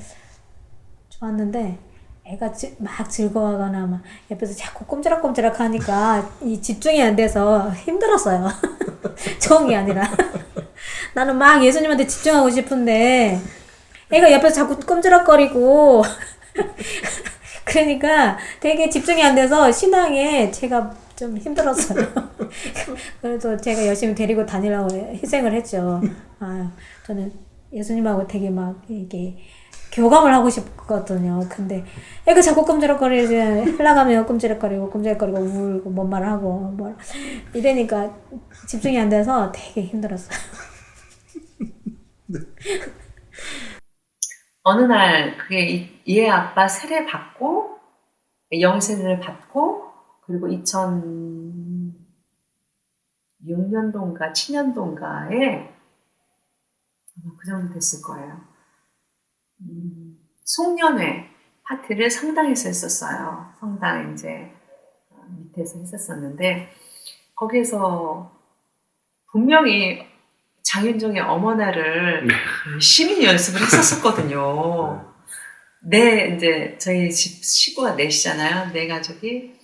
좋았는데 애가 막 즐거워하거나 막 옆에서 자꾸 꼼지락꼼지락 하니까 이 집중이 안 돼서 힘들었어요. 좋은 게 아니라 나는 막 예수님한테 집중하고 싶은데 애가 옆에서 자꾸 꼼지락거리고 그러니까 되게 집중이 안 돼서 신앙에 제가 좀 힘들었어요. 그래도 제가 열심히 데리고 다니려고 희생을 했죠. 저는 예수님하고 되게 막 이게 교감을 하고 싶거든요. 근데 애가 자꾸 꼼지락거리지, 흘러가면 꼼지락거리고 울고 뭔 말을 하고 뭐 이러니까 집중이 안 돼서 되게 힘들었어요. 어느 날 그게 얘 아빠 세례 받고 영세를 받고 그리고 2006년도인가 7년도인가에 그 정도 됐을 거예요. 송년회 파티를 성당에서 했었어요. 성당 이제 밑에서 했었었는데 거기에서 분명히 장윤정의 어머나를 열심히 연습을 했었거든요. 이제 저희 집 식구가 넷이잖아요. 네 가족이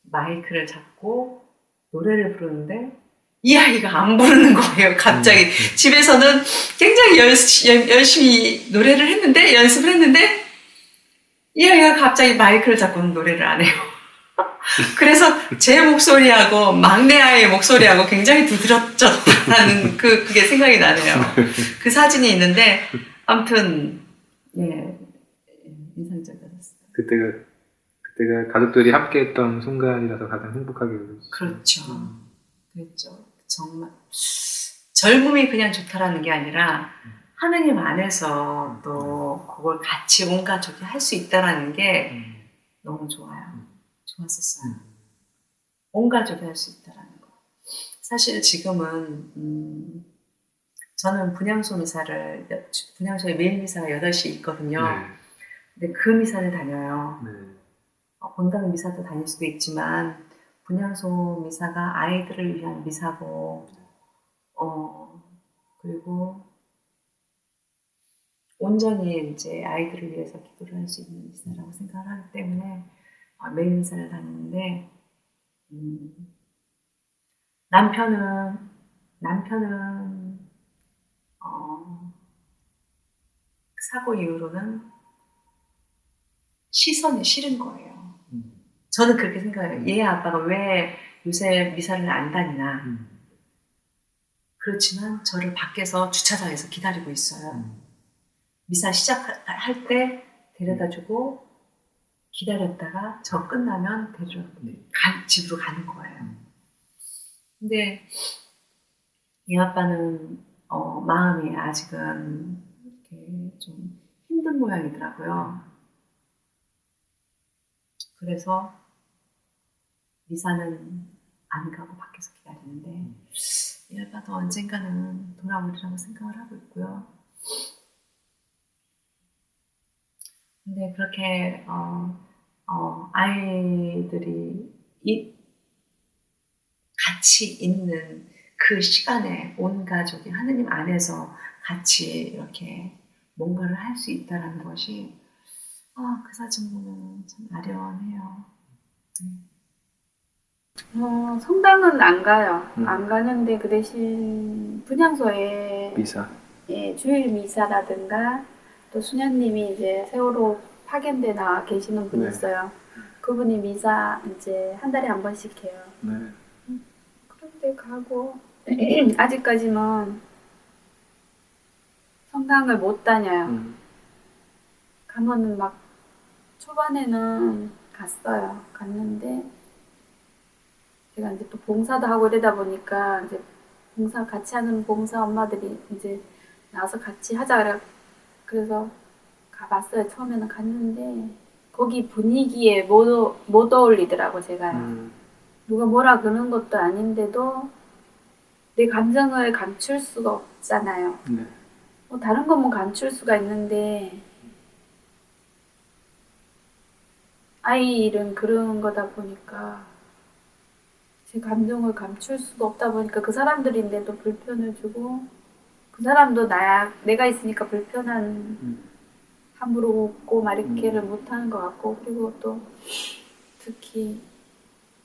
마이크를 잡고 노래를 부르는데 이 아이가 안 부르는 거예요. 갑자기 집에서는 굉장히 열심히 노래를 했는데 연습을 했는데 이 아이가 갑자기 마이크를 잡고는 노래를 안 해요. 그래서 제 목소리하고 막내 아이의 목소리하고 굉장히 두드러졌다는 그게 생각이 나네요. 그 사진이 있는데 아무튼 예 인상적이었어요. 그때가 가족들이 함께했던 순간이라서 가장 행복하게 그렸어요. 그렇죠. 그렇죠. 정말 젊음이 그냥 좋다라는 게 아니라 하느님 안에서 또 그걸 같이 온 가족이 할 수 있다라는 게 너무 좋아요. 좋았었어요. 온 가족이 할 수 있다라는 거. 사실 지금은 저는 분향소 미사를 분향소에 매일 미사가 8시 있거든요. 네. 근데 그 미사를 다녀요. 네. 본당 미사도 다닐 수도 있지만 분향소 미사가 아이들을 위한 미사고 그리고 온전히 이제 아이들을 위해서 기도를 할 수 있는 미사라고 생각을 하기 때문에 매일 미사를 다니는데 남편은 사고 이후로는 시선이 싫은 거예요. 저는 그렇게 생각해요. 얘 아빠가 왜 요새 미사를 안 다니나. 그렇지만 저를 밖에서 주차장에서 기다리고 있어요. 미사 시작할 때 데려다주고 기다렸다가 저 끝나면 집으로 가는 거예요. 근데 이 아빠는 마음이 아직은 이렇게 좀 힘든 모양이더라고요. 그래서 미사는 안 가고 밖에서 기다리는데 이 아빠도 언젠가는 돌아오리라고 생각을 하고 있고요. 근데 그렇게 아이들이 같이 있는 그 시간에 온 가족이 하느님 안에서 같이 이렇게 뭔가를 할 수 있다는 것이 그 사진 보면 참 아련해요. 성당은 안 가요. 안 가는데 그 대신 분향소에 미사. 예, 주일 미사라든가 또 수녀님이 이제 세월호 파견돼 나와 계시는 분이 네. 있어요. 그분이 미사 이제 한 달에 한 번씩 해요. 네. 그런데 가고 아직까지는 성당을 못 다녀요. 가면은 막 초반에는 갔는데 제가 이제 또 봉사도 하고 이러다 보니까 이제 봉사 같이 하는 봉사 엄마들이 이제 나와서 같이 하자 그래서 가봤어요. 처음에는 갔는데 거기 분위기에 못 어울리더라고 제가요. 누가 뭐라 그러는 것도 아닌데도 내 감정을 감출 수가 없잖아요. 네. 뭐 다른 건 뭐 감출 수가 있는데 아이 일은 그런 거다 보니까 제 감정을 감출 수가 없다 보니까 그 사람들인데도 불편을 주고 그 사람도 내가 있으니까 불편한 함부로 웃고 막 이렇게를 못하는 것 같고 그리고 또 특히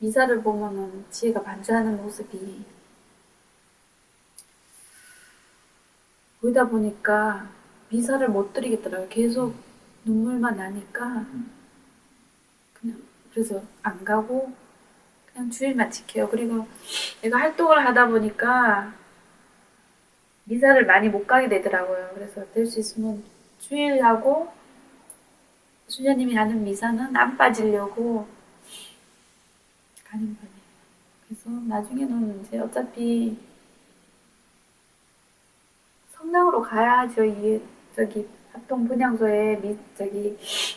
미사를 보면은 지혜가 반주하는 모습이 보이다 보니까 미사를 못 드리겠더라고요. 계속 눈물만 나니까 그냥 그래서 안 가고 그냥 주일만 지켜요. 그리고 내가 활동을 하다 보니까 미사를 많이 못 가게 되더라고요. 그래서 될 수 있으면 주일하고 수녀님이 하는 미사는 안 빠지려고 가는 거예요. 그래서 나중에는 이제 어차피 성당으로 가야죠. 저기 합동 분향소에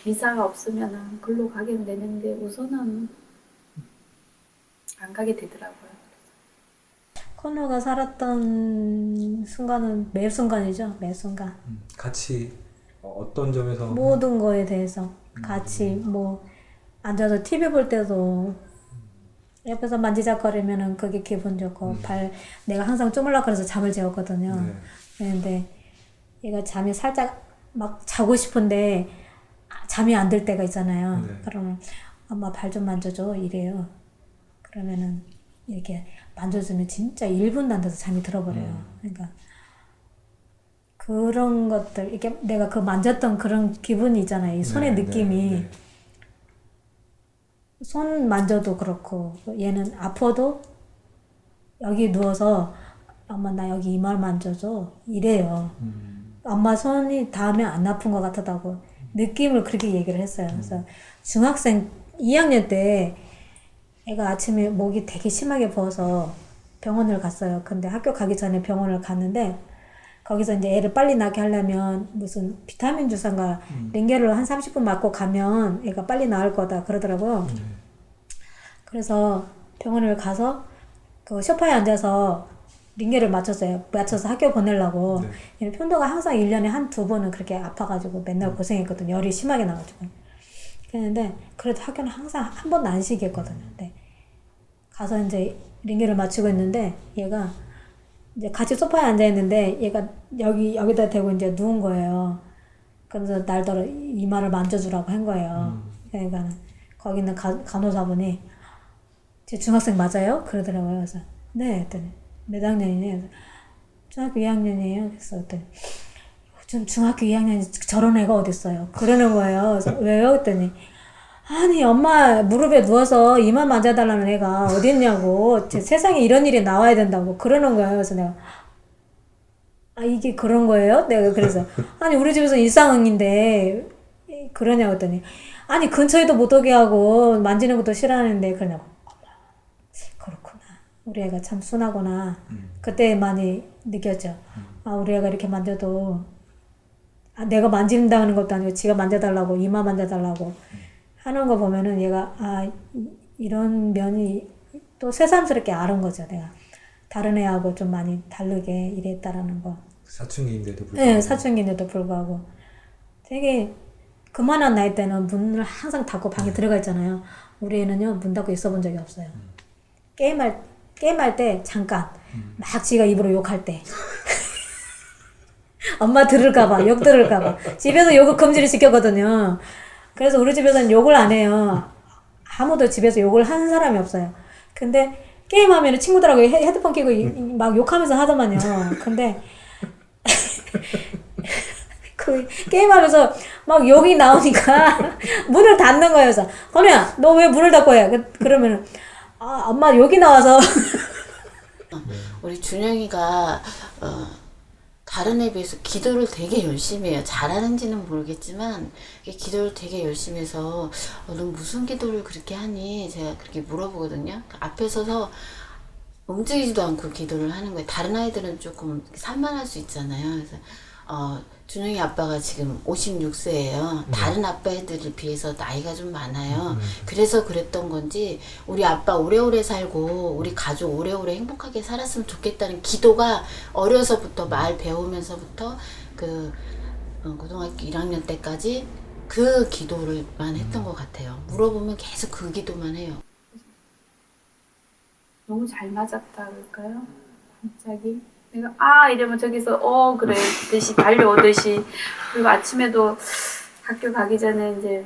미사가 없으면은 글로 가긴 되는데 우선은 안 가게 되더라고요. 코너가 살았던 순간은 매 순간이죠. 매 순간. 같이 어떤 점에서 모든 거에 대해서 같이 뭐 앉아서 TV 볼 때도 옆에서 만지작거리면은 그게 기분 좋고 내가 항상 쪼물락거려서 잠을 재웠거든요. 네. 그런데 얘가 잠이 살짝 막 자고 싶은데 잠이 안 들 때가 있잖아요. 네. 그러면 엄마 발 좀 만져줘 이래요. 그러면은 이렇게 만져주면 진짜 1분도 안 돼서 잠이 들어버려요. 그러니까 그런 것들 이렇게 내가 그 만졌던 그런 기분이 있잖아요. 이 손의 네, 느낌이 네, 네. 손 만져도 그렇고 얘는 아파도 여기 누워서 엄마 나 여기 이마 만져줘 이래요. 엄마 손이 닿으면 안 아픈 것 같다고 느낌을 그렇게 얘기를 했어요. 그래서 중학생 2학년 때 애가 아침에 목이 되게 심하게 부어서 병원을 갔어요. 근데 학교 가기 전에 병원을 갔는데 거기서 이제 애를 빨리 낳게 하려면 무슨 비타민 주사인가 링겔을 한 30분 맞고 가면 애가 빨리 나을 거다 그러더라고요. 그래서 병원을 가서 그 소파에 앉아서 링겔을 맞췄어요. 맞춰서 학교 보내려고. 네. 얘는 편도가 항상 1년에 한 두 번은 그렇게 아파가지고 맨날 고생했거든요. 열이 심하게 나가지고. 그랬는데 그래도 학교는 항상 한 번도 안 쉬게 했거든요. 근데 가서 이제 링겔을 맞추고 있는데 얘가 이제 같이 소파에 앉아 있는데 얘가 여기다 대고 이제 누운 거예요. 그래서 날더러 이마를 만져주라고 한 거예요. 그러니까 거기 있는 간호사분이 제 중학생 맞아요? 그러더라고요. 그래서 네 했더니 몇 학년이냐? 그래서 중학교 2학년이에요. 그래서 그랬더니 요즘 중학교 2학년이 저런 애가 어딨어요? 그러는 거예요. 그래서 왜요? 그랬더니 아니 엄마 무릎에 누워서 이마 만져달라는 애가 어딨냐고 세상에 이런 일이 나와야 된다고 그러는 거예요. 그래서 내가 아 이게 그런 거예요? 내가 그래서 아니 우리 집에서 일상응인데 그러냐고 했더니 아니 근처에도 못 오게 하고 만지는 것도 싫어하는데 그러냐고. 그렇구나. 우리 애가 참 순하구나. 그때 많이 느꼈죠. 아 우리 애가 이렇게 만져도 아, 내가 만진다는 것도 아니고 지가 만져달라고 이마 만져달라고 하는 거 보면은 얘가 이런 면이 또 새삼스럽게 알은 거죠. 내가 다른 애하고 좀 많이 다르게 이랬다라는 거. 사춘기인데도 불구하고. 네, 사춘기인데도 불구하고 되게 그만한 나이 때는 문을 항상 닫고 방에 들어가 있잖아요. 우리 애는요 문 닫고 있어 본 적이 없어요. 게임할 때 잠깐 막 지가 입으로 욕할 때 엄마 들을까봐 욕 들을까봐 집에서 욕을 금지를 시켰거든요. 그래서 우리 집에서는 욕을 안 해요. 아무도 집에서 욕을 하는 사람이 없어요. 근데 게임하면 친구들하고 헤드폰 끼고 막 욕하면서 하더만요. 근데 그 게임하면서 막 욕이 나오니까 문을 닫는 거예요. 그래서 건우야 너 왜 문을 닫고 해? 그러면은 아 엄마 욕이 나와서 우리 준영이가 다른 애 비해서 기도를 되게 열심히 해요. 잘하는지는 모르겠지만 기도를 되게 열심히 해서 너 무슨 기도를 그렇게 하니? 제가 그렇게 물어보거든요. 앞에 서서 움직이지도 않고 기도를 하는 거예요. 다른 아이들은 조금 산만할 수 있잖아요. 그래서 준영이 아빠가 지금 56세예요. 다른 아빠들에 비해서 나이가 좀 많아요. 그래서 그랬던 건지 우리 아빠 오래오래 살고 우리 가족 오래오래 행복하게 살았으면 좋겠다는 기도가 어려서부터 말 배우면서부터 고등학교 1학년 때까지 그 기도를만 했던 것 같아요. 물어보면 계속 그 기도만 해요. 너무 잘 맞았다 그럴까요? 갑자기 내가 이러면 저기서 그래 듯이 달려오듯이. 그리고 아침에도 학교 가기 전에 이제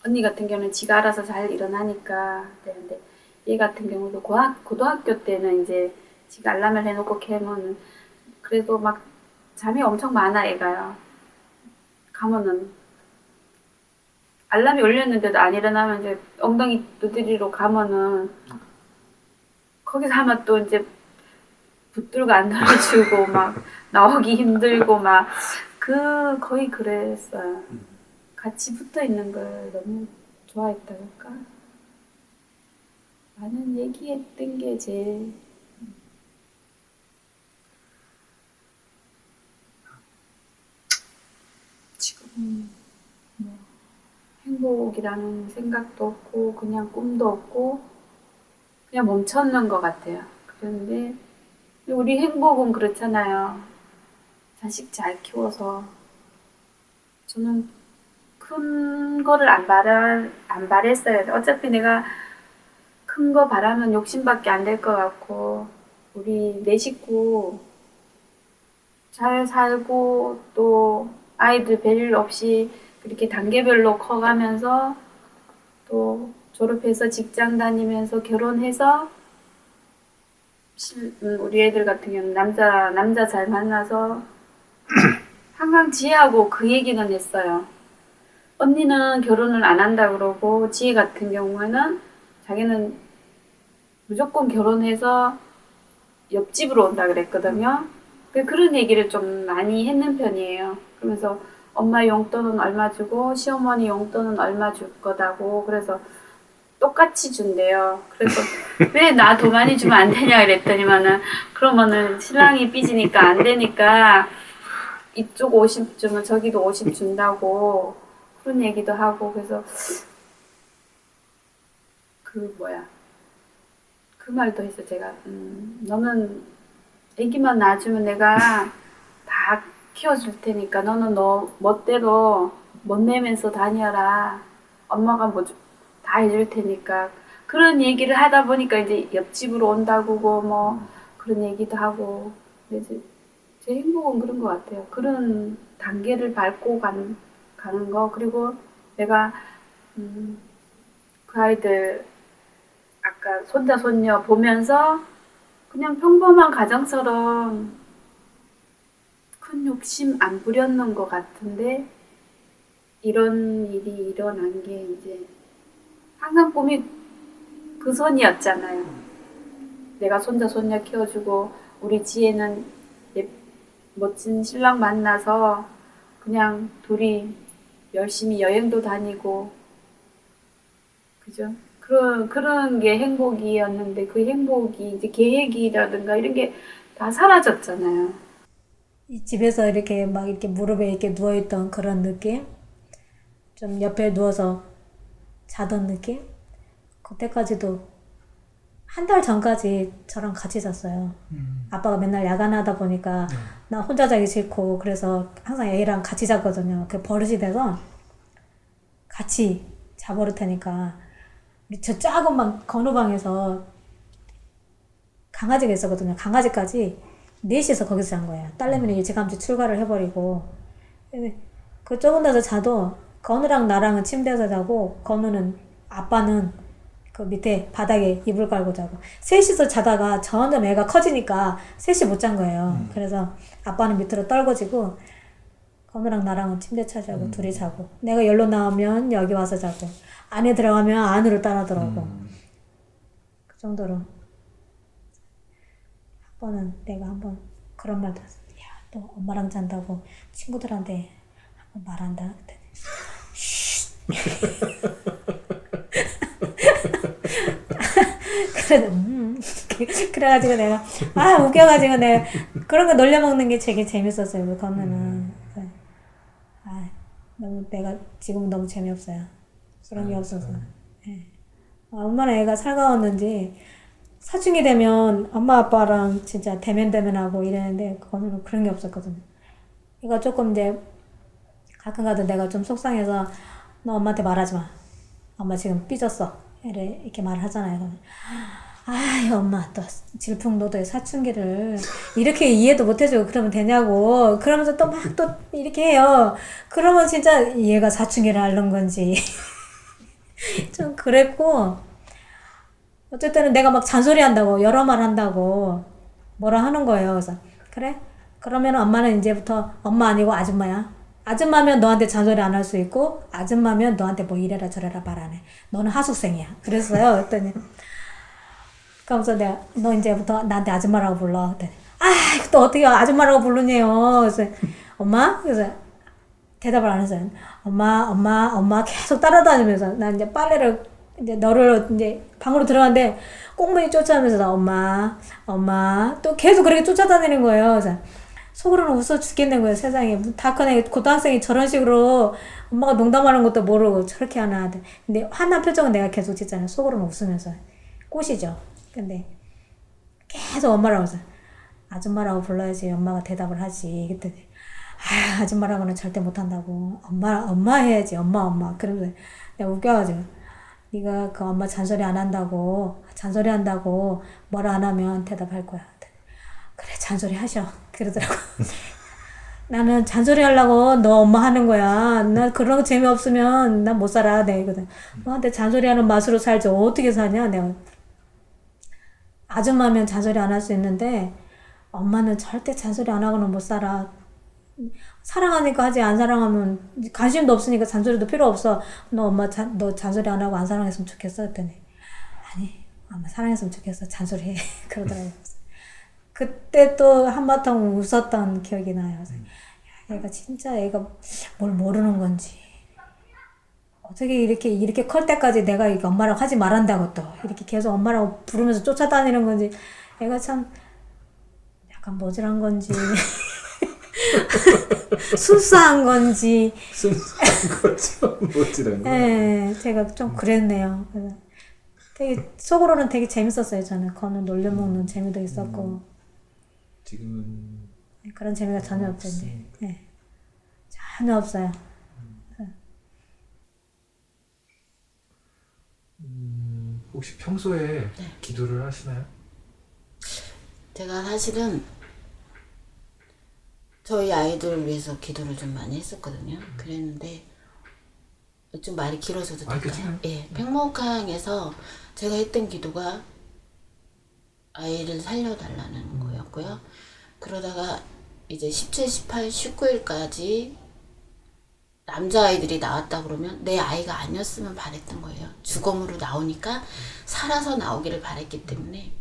언니 같은 경우는 지가 알아서 잘 일어나니까 되는데 얘 같은 경우도 고등학교 때는 이제 지가 알람을 해놓고 캐면은 그래도 막 잠이 엄청 많아 애가요. 가면은 알람이 울렸는데도 안 일어나면 이제 엉덩이 두드리러 가면은 거기서 하면 또 이제 붙들고 안 들어주고 막 나오기 힘들고 막 거의 그랬어요. 같이 붙어 있는 걸 너무 좋아했다 그럴까? 많은 얘기했던 게 제일 지금 뭐 행복이라는 생각도 없고 그냥 꿈도 없고 그냥 멈췄는 것 같아요. 그런데 우리 행복은 그렇잖아요. 자식 잘 키워서 저는 큰 거를 안 바랬어요. 어차피 내가 큰 거 바라면 욕심밖에 안 될 것 같고 우리 내 식구 잘 살고 또 아이들 별일 없이 그렇게 단계별로 커가면서 또 졸업해서 직장 다니면서 결혼해서 우리 애들 같은 경우는 남자 잘 만나서 항상 지혜하고 그 얘기는 했어요. 언니는 결혼을 안 한다 그러고 지혜 같은 경우에는 자기는 무조건 결혼해서 옆집으로 온다 그랬거든요. 그런 얘기를 좀 많이 했는 편이에요. 그러면서 엄마 용돈은 얼마 주고 시어머니 용돈은 얼마 줄 거다고 그래서 똑같이 준대요. 그래서 왜 나 더 많이 주면 안 되냐 그랬더니만은 그러면은 신랑이 삐지니까 안 되니까 이쪽 50 주면 저기도 50 준다고 그런 얘기도 하고 그래서 그 말도 했어 제가 너는 애기만 낳아주면 내가 다 키워줄 테니까 너는 너 멋대로 못 내면서 다녀라 엄마가 뭐 다 해줄 테니까 그런 얘기를 하다 보니까 이제 옆집으로 온다고 뭐 그런 얘기도 하고 이제 제 행복은 그런 것 같아요. 그런 단계를 밟고 가는 거 그리고 내가 그 아이들 아까 손자 손녀 보면서 그냥 평범한 가정처럼 큰 욕심 안 부렸는 것 같은데 이런 일이 일어난 게 이제 항상 꿈이 그 선이었잖아요. 내가 손자 손녀 키워주고 우리 지혜는 멋진 신랑 만나서 그냥 둘이 열심히 여행도 다니고 그죠? 그런 게 행복이었는데 그 행복이 이제 계획이라든가 이런 게 다 사라졌잖아요. 이 집에서 이렇게 막 이렇게 무릎에 이렇게 누워있던 그런 느낌? 좀 옆에 누워서 자던 느낌? 그때까지도 한 달 전까지 저랑 같이 잤어요. 아빠가 맨날 야간하다 보니까 나 혼자 자기 싫고 그래서 항상 애랑 같이 잤거든요. 그 버릇이 돼서 같이 자버릇하니까 우리 저 작은 방 건호방에서 강아지가 있었거든요. 강아지까지 넷이서 거기서 잔 거예요. 딸내미는 일찌감치 출가를 해버리고 그 좁은 데서 자도 건우랑 나랑은 침대에서 자고 건우는 아빠는 그 밑에 바닥에 이불 깔고 자고 셋이서 자다가 점점 애가 커지니까 셋이 못 잔 거예요. 그래서 아빠는 밑으로 떨궈지고 건우랑 나랑은 침대 차지하고 둘이 자고 내가 열로 나오면 여기 와서 자고 안에 들어가면 안으로 따라 들어오고 그 정도로 한 번은 내가 한번 그런 말도 했어. 야, 너 엄마랑 잔다고 친구들한테 한번 말한다. 그래가지고 내가 웃겨가지고 내가 그런 거 놀려먹는 게 되게 재밌었어요. 그 가면은 너무 내가 지금은 너무 재미없어요. 그런 게 없어서. 네. 얼마나 애가 살가웠는지 사춘기 되면 엄마 아빠랑 진짜 대면대면하고 이랬는데 그거는 그런 게 없었거든요. 이거 조금 이제 가끔가다 내가 좀 속상해서 너 엄마한테 말하지 마. 엄마 지금 삐졌어. 이렇게 말을 하잖아요. 아이 엄마 또 질풍노도의 사춘기를 이렇게 이해도 못해주고 그러면 되냐고 그러면서 또 막 또 이렇게 해요. 그러면 진짜 얘가 사춘기를 앓는 건지 좀 그랬고 어쨌든 내가 막 잔소리 한다고 여러 말 한다고 뭐라 하는 거예요. 그래서 그래? 그러면 엄마는 이제부터 엄마 아니고 아줌마야. 아줌마면 너한테 잔소리 안 할 수 있고 아줌마면 너한테 뭐 이래라 저래라 말 안 해. 너는 하숙생이야. 그랬어요. 그랬더니 그러면서 내가 너 이제부터 나한테 아줌마라고 불러. 그랬더니 또 어떻게 아줌마라고 부르네요. 그래서 엄마? 그래서 대답을 안 했어요. 엄마 계속 따라다니면서 나 이제 빨래를 이제 너를 이제 방으로 들어갔는데 꽁무니 쫓아오면서 나 엄마 또 계속 그렇게 쫓아다니는 거예요. 그래서 속으로는 웃어 죽겠는 거예요. 세상에 다 큰 애 고등학생이 저런 식으로 엄마가 농담하는 것도 모르고 저렇게 하나. 근데 화난 표정은 내가 계속 짓잖아요. 속으로는 웃으면서 꽃이죠. 근데 계속 엄마라고 해서 아줌마라고 불러야지 엄마가 대답을 하지. 그랬더니 아줌마라고는 절대 못한다고. 엄마 해야지. 엄마. 그러면서 내가 웃겨가지고 네가 그 엄마 잔소리 안 한다고 잔소리 한다고 뭐라 안 하면 대답할 거야. 그래 잔소리 하셔. 그러더라고. 나는 잔소리 하려고 너 엄마 하는 거야. 나 그런 거 재미없으면 난 못 살아. 내가 이거든. 너한테 잔소리하는 맛으로 살지 어떻게 사냐. 내가 아줌마면 잔소리 안 할 수 있는데 엄마는 절대 잔소리 안 하고는 못 살아. 사랑하니까 하지 안 사랑하면 관심도 없으니까 잔소리도 필요 없어. 너 엄마 너 잔소리 안 하고 안 사랑했으면 좋겠어 했더니 아니 엄마 사랑했으면 좋겠어 잔소리 해 그러더라고요. 그때 또 한바탕 웃었던 기억이 나요. 그래서 야, 얘가 진짜 얘가 뭘 모르는 건지 어떻게 이렇게 클 때까지 내가 이거 엄마랑 하지 말한다고 또 이렇게 계속 엄마라고 부르면서 쫓아다니는 건지 얘가 참 약간 모질한 건지 순수한 건지 순수한 거죠. 멋지는 거. 네, 제가 좀 그랬네요. 그래서 되게 속으로는 되게 재밌었어요. 저는 건우 놀려먹는 재미도 있었고 지금은 그런 재미가 전혀 없죠. 이제. 네. 전혀 없어요. 혹시 평소에 네. 기도를 하시나요? 제가 사실은 저희 아이들을 위해서 기도를 좀 많이 했었거든요. 그랬는데 좀 말이 길어져도 될까요? 괜찮아요. 예, 백목항에서 제가 했던 기도가 아이를 살려달라는 거였고요. 그러다가 이제 17, 18, 19일까지 남자아이들이 나왔다 그러면 내 아이가 아니었으면 바랬던 거예요. 주검으로 나오니까 살아서 나오기를 바랬기 때문에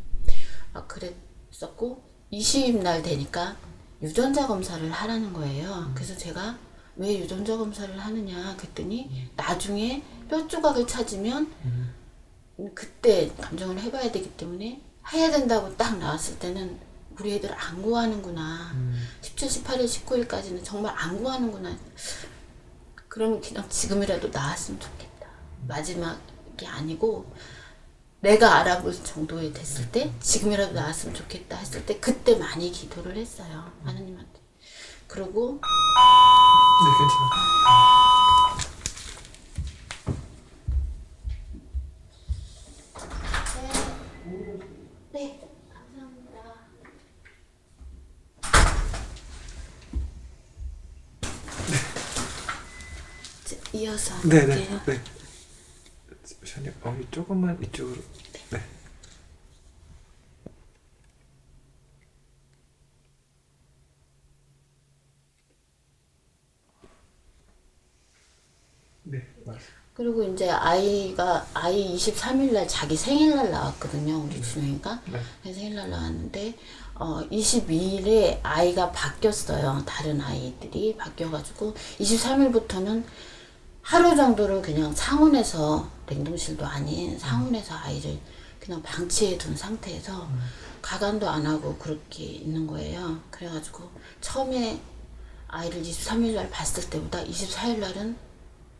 막 그랬었고 20날 되니까 유전자 검사를 하라는 거예요. 그래서 제가 왜 유전자 검사를 하느냐 그랬더니 나중에 뼈 조각을 찾으면 그때 감정을 해봐야 되기 때문에 해야 된다고 딱 나왔을 때는 우리 애들 안 구하는구나. 17, 18일, 19일까지는 정말 안 구하는구나. 그럼 그냥 지금이라도 나왔으면 좋겠다. 마지막이 아니고 내가 알아볼 정도에 됐을 때 지금이라도 나왔으면 좋겠다 했을 때 그때 많이 기도를 했어요. 하나님한테. 그리고 네, 괜찮아요. 네, 감사합니다. 이어서 네네. 할게요. 네. 잠시만요. 조금만 이쪽으로. 네. 네, 맞습니다. 그리고 이제 아이 23일 날 자기 생일날 나왔거든요. 우리 준영이가. 네. 생일날 나왔는데 22일에 아이가 바뀌었어요. 다른 아이들이 바뀌어가지고 23일부터는 하루 정도를 그냥 상온에서 냉동실도 아닌 상온에서 아이를 그냥 방치해 둔 상태에서 가간도 안 하고 그렇게 있는 거예요. 그래가지고 처음에 아이를 23일 날 봤을 때보다 24일 날은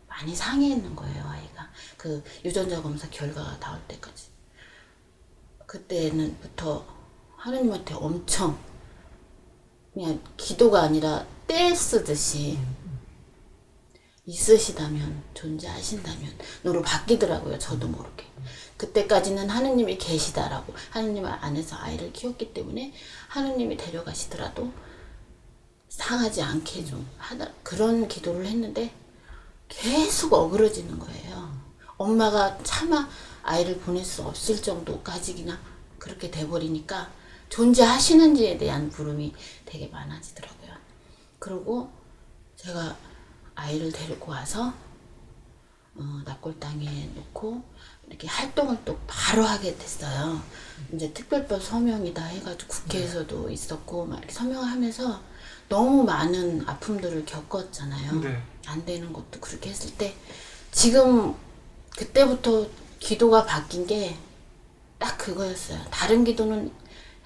많이 상해있는 거예요. 아이가 그 유전자 검사 결과가 나올 때까지. 그때는부터 하느님한테 엄청 그냥 기도가 아니라 떼 쓰듯이 있으시다면 존재하신다면 으로 바뀌더라고요. 저도 모르게. 그때까지는 하느님이 계시다라고 하느님 안에서 아이를 키웠기 때문에 하느님이 데려가시더라도 상하지 않게 좀 하다 그런 기도를 했는데 계속 어그러지는 거예요. 엄마가 차마 아이를 보낼 수 없을 정도까지 그냥 그렇게 돼버리니까 존재하시는지에 대한 물음이 되게 많아지더라고요. 그리고 제가 아이를 데리고 와서 납골당에 놓고 이렇게 활동을 또 바로 하게 됐어요. 이제 특별법 서명이다 해가지고 국회에서도 있었고 막 이렇게 서명을 하면서 너무 많은 아픔들을 겪었잖아요. 네. 안 되는 것도 그렇게 했을 때 지금 그때부터 기도가 바뀐 게 딱 그거였어요. 다른 기도는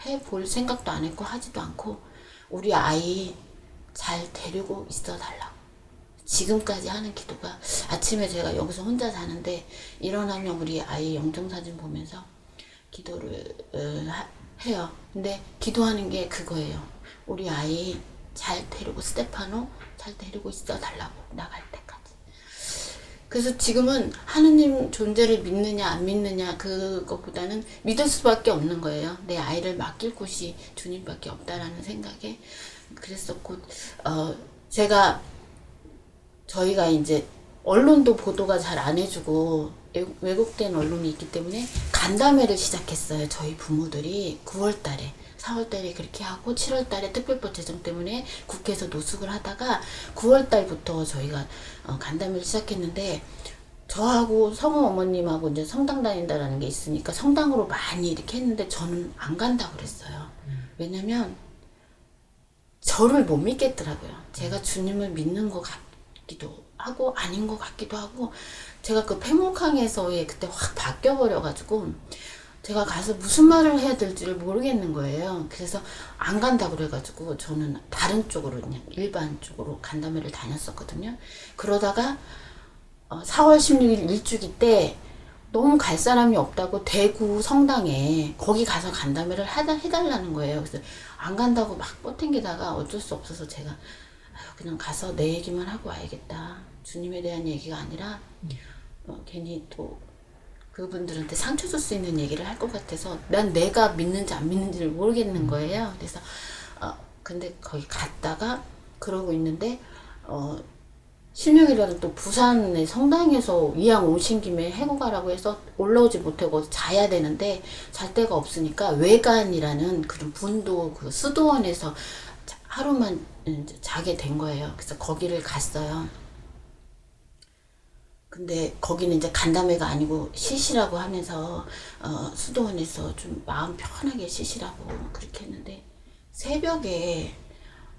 해볼 생각도 안 했고 하지도 않고 우리 아이 잘 데리고 있어 달라고. 지금까지 하는 기도가 아침에 제가 여기서 혼자 자는데 일어나면 우리 아이 영정사진 보면서 기도를 해요. 근데 기도하는 게 그거예요. 우리 아이 잘 데리고 스테파노 잘 데리고 있어 달라고 나갈 때까지. 그래서 지금은 하느님 존재를 믿느냐 안 믿느냐 그것보다는 믿을 수밖에 없는 거예요. 내 아이를 맡길 곳이 주님밖에 없다라는 생각에 그랬었고 제가 저희가 이제 언론도 보도가 잘 안 해주고 왜곡된 언론이 있기 때문에 간담회를 시작했어요. 저희 부모들이 9월 달에 4월 달에 그렇게 하고 7월 달에 특별법 제정 때문에 국회에서 노숙을 하다가 9월 달부터 저희가 간담회를 시작했는데 저하고 성우 어머님하고 이제 성당 다닌다라는 게 있으니까 성당으로 많이 이렇게 했는데 저는 안 간다고 그랬어요. 왜냐면 저를 못 믿겠더라고요. 제가 주님을 믿는 것 같기도 하고 아닌 것 같기도 하고 제가 그 폐목항에서의 그때 확 바뀌어버려가지고 제가 가서 무슨 말을 해야 될지를 모르겠는 거예요. 그래서 안 간다고 그래가지고 저는 다른 쪽으로 그냥 일반 쪽으로 간담회를 다녔었거든요. 그러다가 4월 16일 일주기 때 너무 갈 사람이 없다고 대구 성당에 거기 가서 간담회를 해달라는 거예요. 그래서 안 간다고 막 뻗탱기다가 어쩔 수 없어서 제가 그냥 가서 내 얘기만 하고 와야겠다. 주님에 대한 얘기가 아니라 괜히 또 그분들한테 상처 줄 수 있는 얘기를 할 것 같아서 난 내가 믿는지 안 믿는지를 모르겠는 거예요. 그래서 근데 거기 갔다가 그러고 있는데 신명이라는 또 부산의 성당에서 이왕 오신 김에 해고 가라고 해서 올라오지 못하고 자야 되는데 잘 데가 없으니까 외관이라는 그런 분도 그 수도원에서 하루만 이제 자게 된 거예요. 그래서 거기를 갔어요. 근데 거기는 이제 간담회가 아니고 쉬시라고 하면서 수도원에서 좀 마음 편하게 쉬시라고 그렇게 했는데 새벽에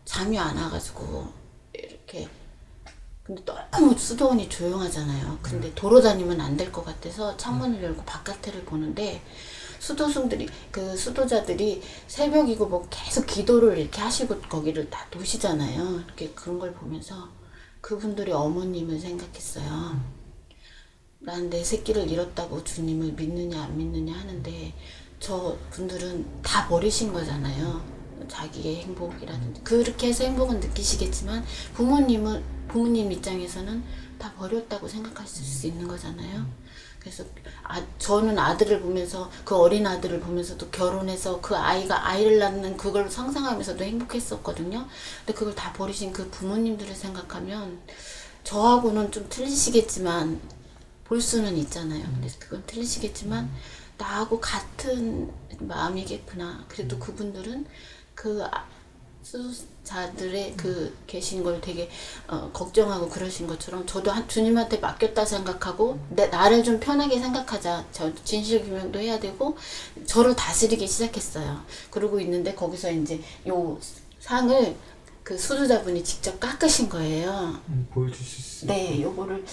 잠이 안 와가지고 이렇게 근데 너무 수도원이 조용하잖아요. 근데 도로 다니면 안 될 것 같아서 창문을 열고 바깥을 보는데 수도승들이 그 수도자들이 새벽이고 뭐 계속 기도를 이렇게 하시고 거기를 다 도시잖아요. 이렇게 그런 걸 보면서 그분들이 어머님을 생각했어요. 난 내 새끼를 잃었다고 주님을 믿느냐 안 믿느냐 하는데 저 분들은 다 버리신 거잖아요. 자기의 행복이라든지 그렇게 해서 행복은 느끼시겠지만 부모님 입장에서는 다 버렸다고 생각하실 수 있는 거잖아요. 그래서 저는 아들을 보면서 그 어린 아들을 보면서도 결혼해서 그 아이가 아이를 낳는 그걸 상상하면서도 행복했었거든요. 근데 그걸 다 버리신 그 부모님들을 생각하면 저하고는 좀 틀리시겠지만 볼 수는 있잖아요. 근데 그건 틀리시겠지만 나하고 같은 마음이겠구나. 그래도 그분들은 그 수자들의 그 계신 걸 되게 걱정하고 그러신 것처럼 저도 주님한테 맡겼다 생각하고 나를 좀 편하게 생각하자. 저 진실규명도 해야 되고 저를 다스리기 시작했어요. 그러고 있는데 거기서 이제 요 상을 그 수주자분이 직접 깎으신 거예요. 보여주실 수 네, 있어요? 요거를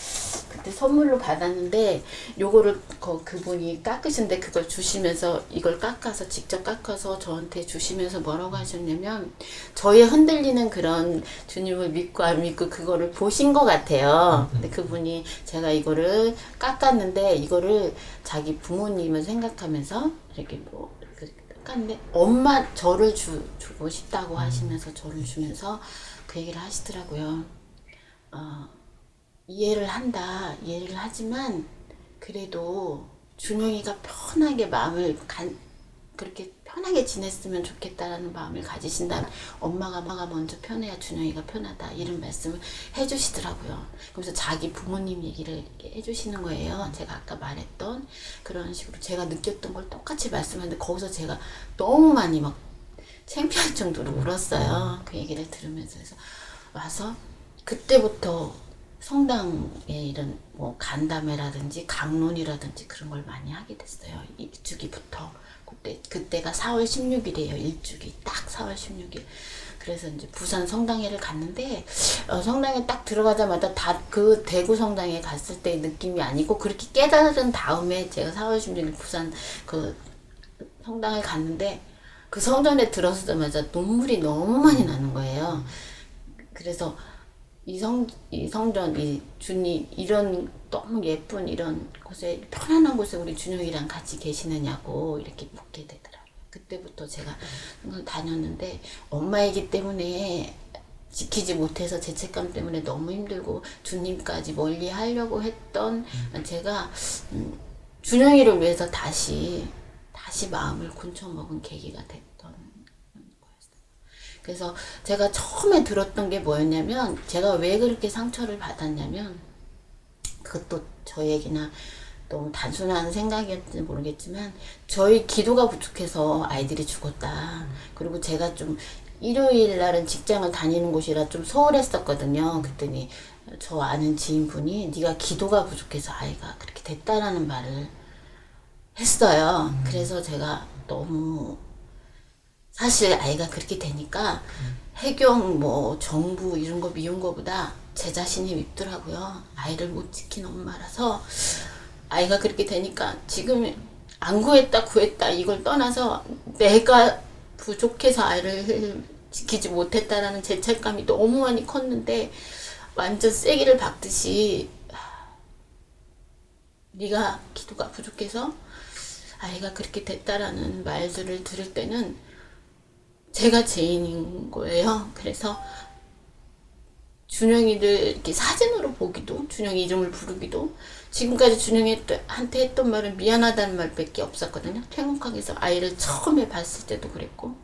그때 선물로 받았는데 요거를 그분이 깎으신데 그걸 주시면서 이걸 깎아서 직접 깎아서 저한테 주시면서 뭐라고 하셨냐면 저의 흔들리는 그런 주님을 믿고 안 믿고 그거를 보신 것 같아요. 근데 그분이 제가 이거를 깎았는데 이거를 자기 부모님을 생각하면서 이렇게 뭐 깎았는데 엄마 저를 주고 싶다고 하시면서 저를 주면서 그 얘기를 하시더라고요. 이해를 하지만 그래도 준영이가 편하게 마음을 그렇게 편하게 지냈으면 좋겠다라는 마음을 가지신다면 엄마가 먼저 편해야 준영이가 편하다 이런 말씀을 해주시더라고요. 그래서 자기 부모님 얘기를 해주시는 거예요. 제가 아까 말했던 그런 식으로 제가 느꼈던 걸 똑같이 말씀하는데 거기서 제가 너무 많이 막 창피할 정도로 울었어요. 그 얘기를 들으면서. 그래서 와서 그때부터 성당에 이런 뭐 간담회라든지 강론이라든지 그런 걸 많이 하게 됐어요. 일주기부터. 그때가 4월 16일이에요. 일주기. 딱 4월 16일. 그래서 이제 부산 성당회를 갔는데 성당에 딱 들어가자마자 다 그 대구 성당에 갔을 때의 느낌이 아니고 그렇게 깨달은 다음에 제가 4월 16일 부산 그 성당을 갔는데 그 성전에 들어서자마자 눈물이 너무 많이 나는 거예요. 그래서 이 성전, 이 주님, 이런 너무 예쁜 이런 곳에, 편안한 곳에 우리 준영이랑 같이 계시느냐고 이렇게 묻게 되더라고요. 그때부터 제가 다녔는데, 엄마이기 때문에 지키지 못해서 죄책감 때문에 너무 힘들고, 주님까지 멀리 하려고 했던 제가, 준영이를 위해서 다시 마음을 곤쳐먹은 계기가 됐던 거였어요. 그래서 제가 처음에 들었던 게 뭐였냐면 제가 왜 그렇게 상처를 받았냐면 그것도 저 얘기나 너무 단순한 생각이었는지 모르겠지만 저희 기도가 부족해서 아이들이 죽었다. 그리고 제가 좀 일요일 날은 직장을 다니는 곳이라 좀 소홀했었거든요. 그랬더니 저 아는 지인분이 네가 기도가 부족해서 아이가 그렇게 됐다라는 말을 했어요. 그래서 제가 너무 사실 아이가 그렇게 되니까 해경 뭐 정부 이런 거 미운 거보다 제 자신이 밉더라고요. 아이를 못 지킨 엄마라서 아이가 그렇게 되니까 지금 안 구했다 구했다 이걸 떠나서 내가 부족해서 아이를 지키지 못했다라는 죄책감이 너무 많이 컸는데 완전 쐐기를 박듯이 네가 기도가 부족해서 아이가 그렇게 됐다라는 말들을 들을 때는 제가 죄인인 거예요. 그래서 준영이를 이렇게 사진으로 보기도, 준영이 이름을 부르기도, 지금까지 준영이한테 했던 말은 미안하다는 말밖에 없었거든요. 태국학에서 아이를 처음에 봤을 때도 그랬고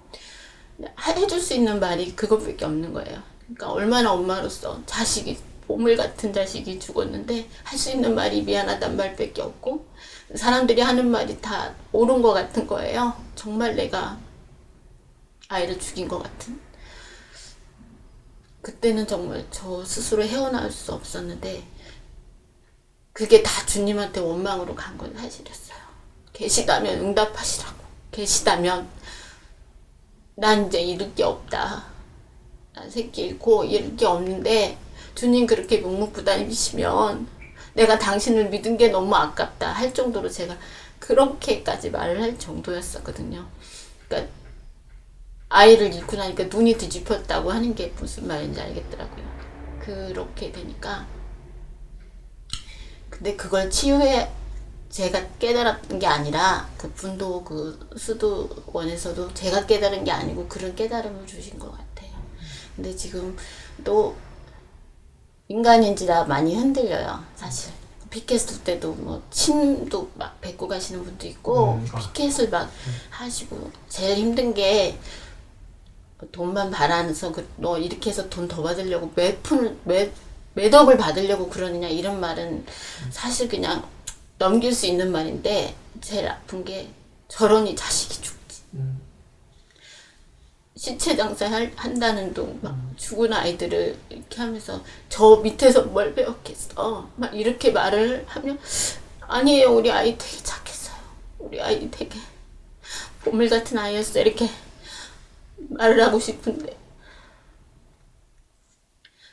해줄 수 있는 말이 그것밖에 없는 거예요. 그러니까 얼마나 엄마로서 자식이 보물 같은 자식이 죽었는데 할 수 있는 말이 미안하다는 말밖에 없고 사람들이 하는 말이 다 옳은 것 같은 거예요. 정말 내가 아이를 죽인 것 같은. 그때는 정말 저 스스로 헤어나올 수 없었는데 그게 다 주님한테 원망으로 간 건 사실이었어요. 계시다면 응답하시라고. 계시다면 난 이제 잃을 게 없다. 난 새끼 잃고 잃을 게 없는데 주님 그렇게 묵묵부단이시면 내가 당신을 믿은 게 너무 아깝다 할 정도로 제가 그렇게까지 말을 할 정도였었거든요. 그러니까 아이를 잃고 나니까 눈이 뒤집혔다고 하는 게 무슨 말인지 알겠더라고요. 그렇게 되니까 근데 그걸 치유해 제가 깨달았던 게 아니라 그 분도 그 수도원에서도 제가 깨달은 게 아니고 그런 깨달음을 주신 것 같아요. 근데 지금 또 인간인지라 많이 흔들려요. 사실 피켓 때도 뭐 침도 막 뱉고 가시는 분도 있고 피켓을 막 하시고 제일 힘든 게 돈만 바라면서 너 이렇게 해서 돈 더 받으려고 몇 억을 받으려고 그러느냐 이런 말은 사실 그냥 넘길 수 있는 말인데 제일 아픈 게 저러니 자식이 죽지. 시체 장사한다는 둥 막 죽은 아이들을 이렇게 하면서 저 밑에서 뭘 배웠겠어 막 이렇게 말을 하면 아니에요 우리 아이 되게 착했어요. 우리 아이 되게 보물 같은 아이였어 이렇게 말을 하고 싶은데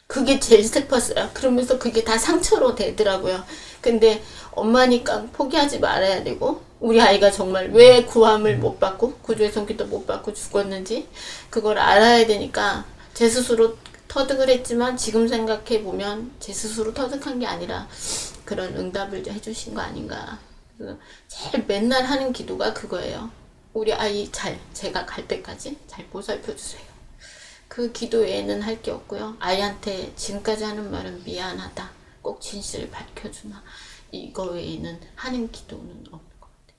그게 제일 슬펐어요. 그러면서 그게 다 상처로 되더라고요. 근데 엄마니까 포기하지 말아야 되고 우리 아이가 정말 왜 구함을 못 받고 구조의 손길도 못 받고 죽었는지 그걸 알아야 되니까 제 스스로 터득을 했지만 지금 생각해 보면 제 스스로 터득한 게 아니라 그런 응답을 해주신 거 아닌가. 그래서 제일 맨날 하는 기도가 그거예요. 우리 아이 제가 갈 때까지 잘 보살펴 주세요. 그 기도 외에는 할 게 없고요. 아이한테 지금까지 하는 말은 미안하다. 꼭 진실을 밝혀주나. 이거 외에는 하는 기도는 없는 것 같아요.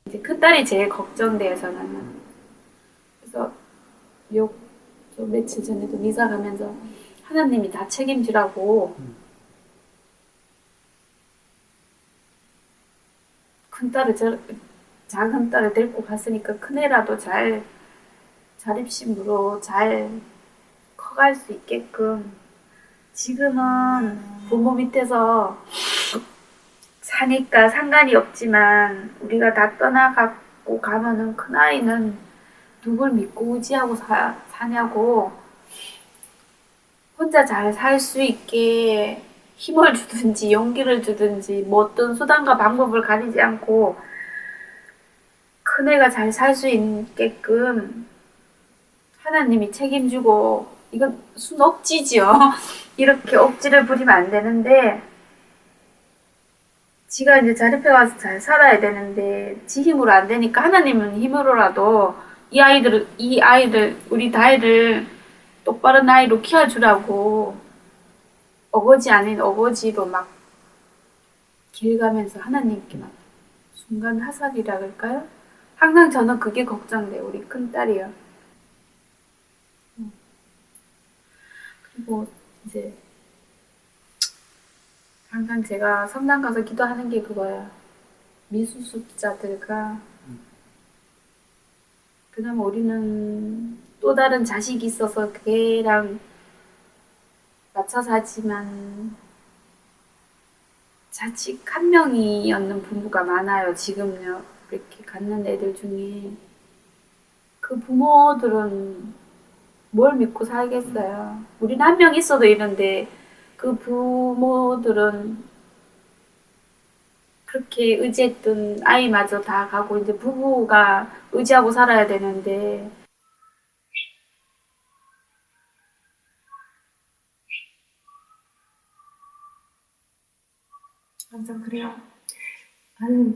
이제 큰딸이 제일 걱정돼요, 저는. 그래서 저 며칠 전에도 미사 가면서 하나님이 다 책임지라고 작은 딸을 데리고 갔으니까 큰애라도 잘 자립심으로 잘 커갈 수 있게끔 지금은 부모 밑에서 사니까 상관이 없지만 우리가 다 떠나가고 가면은 큰아이는 누굴 믿고 의지하고 사냐고 혼자 잘 살 수 있게 힘을 주든지 용기를 주든지 뭐 어떤 수단과 방법을 가리지 않고 큰애가 잘 살 수 있게끔 하나님이 책임지고 이건 순억지지요. 이렇게 억지를 부리면 안 되는데 지가 이제 자립해가서 잘 살아야 되는데 지 힘으로 안 되니까 하나님은 힘으로라도 이 아이들 우리 다이를 똑바른 나이로 키워주라고 어거지 아닌 어거지로 막 길 가면서 하나님께 막 순간 화살이라 그럴까요? 항상 저는 그게 걱정돼요. 우리 큰딸이요. 그리고 이제 항상 제가 성당 가서 기도하는 게 그거야. 미수습자들과 그나마 우리는 또 다른 자식이 있어서 걔랑 맞춰서 하지만 자식 한 명이 얻는 부부가 많아요. 지금요. 이렇게 갖는 애들 중에 그 부모들은 뭘 믿고 살겠어요. 우리는 한 명 있어도 이런데 그 부모들은 그렇게 의지했던 아이마저 다 가고 이제 부부가 의지하고 살아야 되는데 항상 그래요. 하나님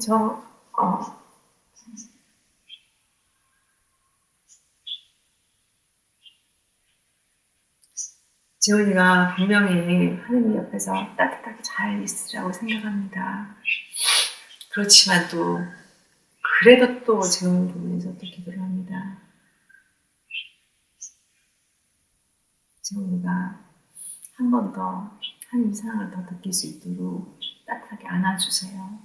지원이가 분명히 하나님 옆에서 따뜻하게 잘 있으라고 생각합니다. 그렇지만 또 그래도 또 재원이를 위해서 또 기도를 합니다. 재원이가 한 번 더 하나님 사랑을 더 느낄 수 있도록 따뜻하게 안아주세요.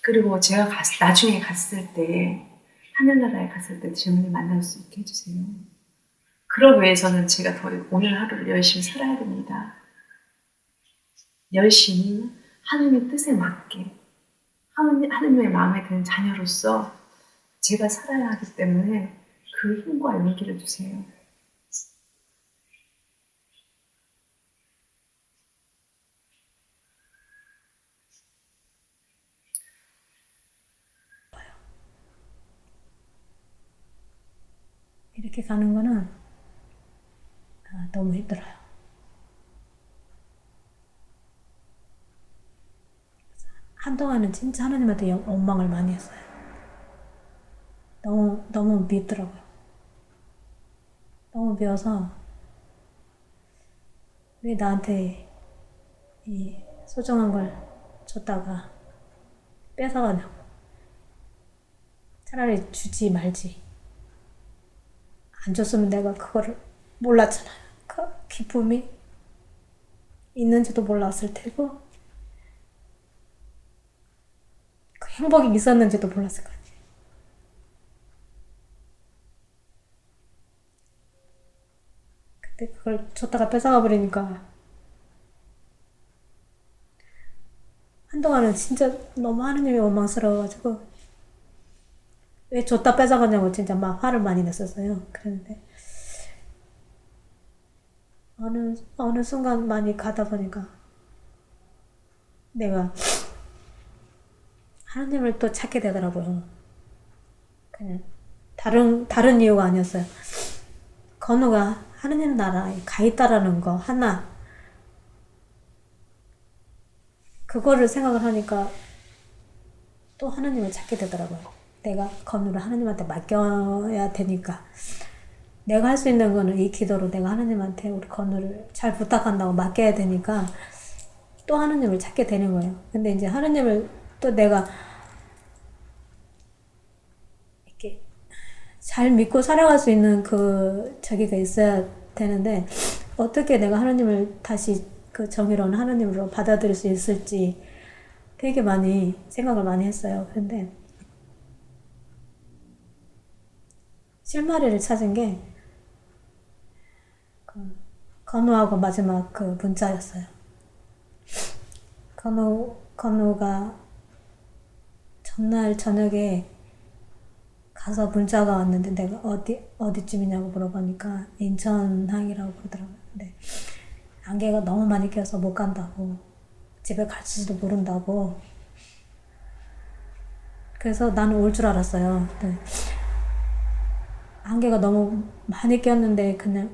그리고 제가 나중에 갔을 때 하늘나라에 갔을 때 재원이 만날 수 있게 해주세요. 그러기 위해서는 제가 더 오늘 하루를 열심히 살아야 됩니다. 열심히 하나님의 뜻에 맞게 하나님의 마음에 드는 자녀로서 제가 살아야 하기 때문에 그 힘과 용기를 주세요. 이렇게 가는 거는 너무 힘들어요. 한동안은 진짜 하나님한테 원망을 많이 했어요. 너무 밉더라고요. 너무 미워서 왜 나한테 이 소중한 걸 줬다가 뺏어가냐고. 차라리 주지 말지. 안 줬으면 내가 그거를 몰랐잖아요. 그 기쁨이 있는지도 몰랐을 테고 그 행복이 있었는지도 몰랐을 거예요. 근데 그걸 줬다가 뺏어가 버리니까 한동안은 진짜 너무 하느님이 원망스러워가지고 왜 줬다 뺏어가냐고 진짜 막 화를 많이 냈었어요. 그랬는데 어느 순간 많이 가다 보니까 내가 하나님을 또 찾게 되더라고요. 그냥 다른 이유가 아니었어요. 건우가 하느님 나라에 가 있다라는 거 하나 그거를 생각을 하니까 또 하나님을 찾게 되더라고요. 내가 건우를 하나님한테 맡겨야 되니까 내가 할 수 있는 거는 이 기도로 내가 하나님한테 우리 건우를 잘 부탁한다고 맡겨야 되니까 또 하나님을 찾게 되는 거예요. 근데 이제 하나님을 또 내가 이렇게 잘 믿고 살아갈 수 있는 저기가 있어야 되는데 어떻게 내가 하나님을 다시 그 정의로운 하나님으로 받아들일 수 있을지 되게 많이 생각을 많이 했어요. 근데 실마리를 찾은 게 건우하고 마지막 그 문자였어요. 건우가 전날 저녁에 가서 문자가 왔는데 내가 어디쯤이냐고 물어보니까 인천항이라고 그러더라고요. 근데 안개가 너무 많이 껴서 못 간다고, 집에 갈지도 모른다고. 그래서 나는 올 줄 알았어요. 근데 안개가 너무 많이 꼈는데 그냥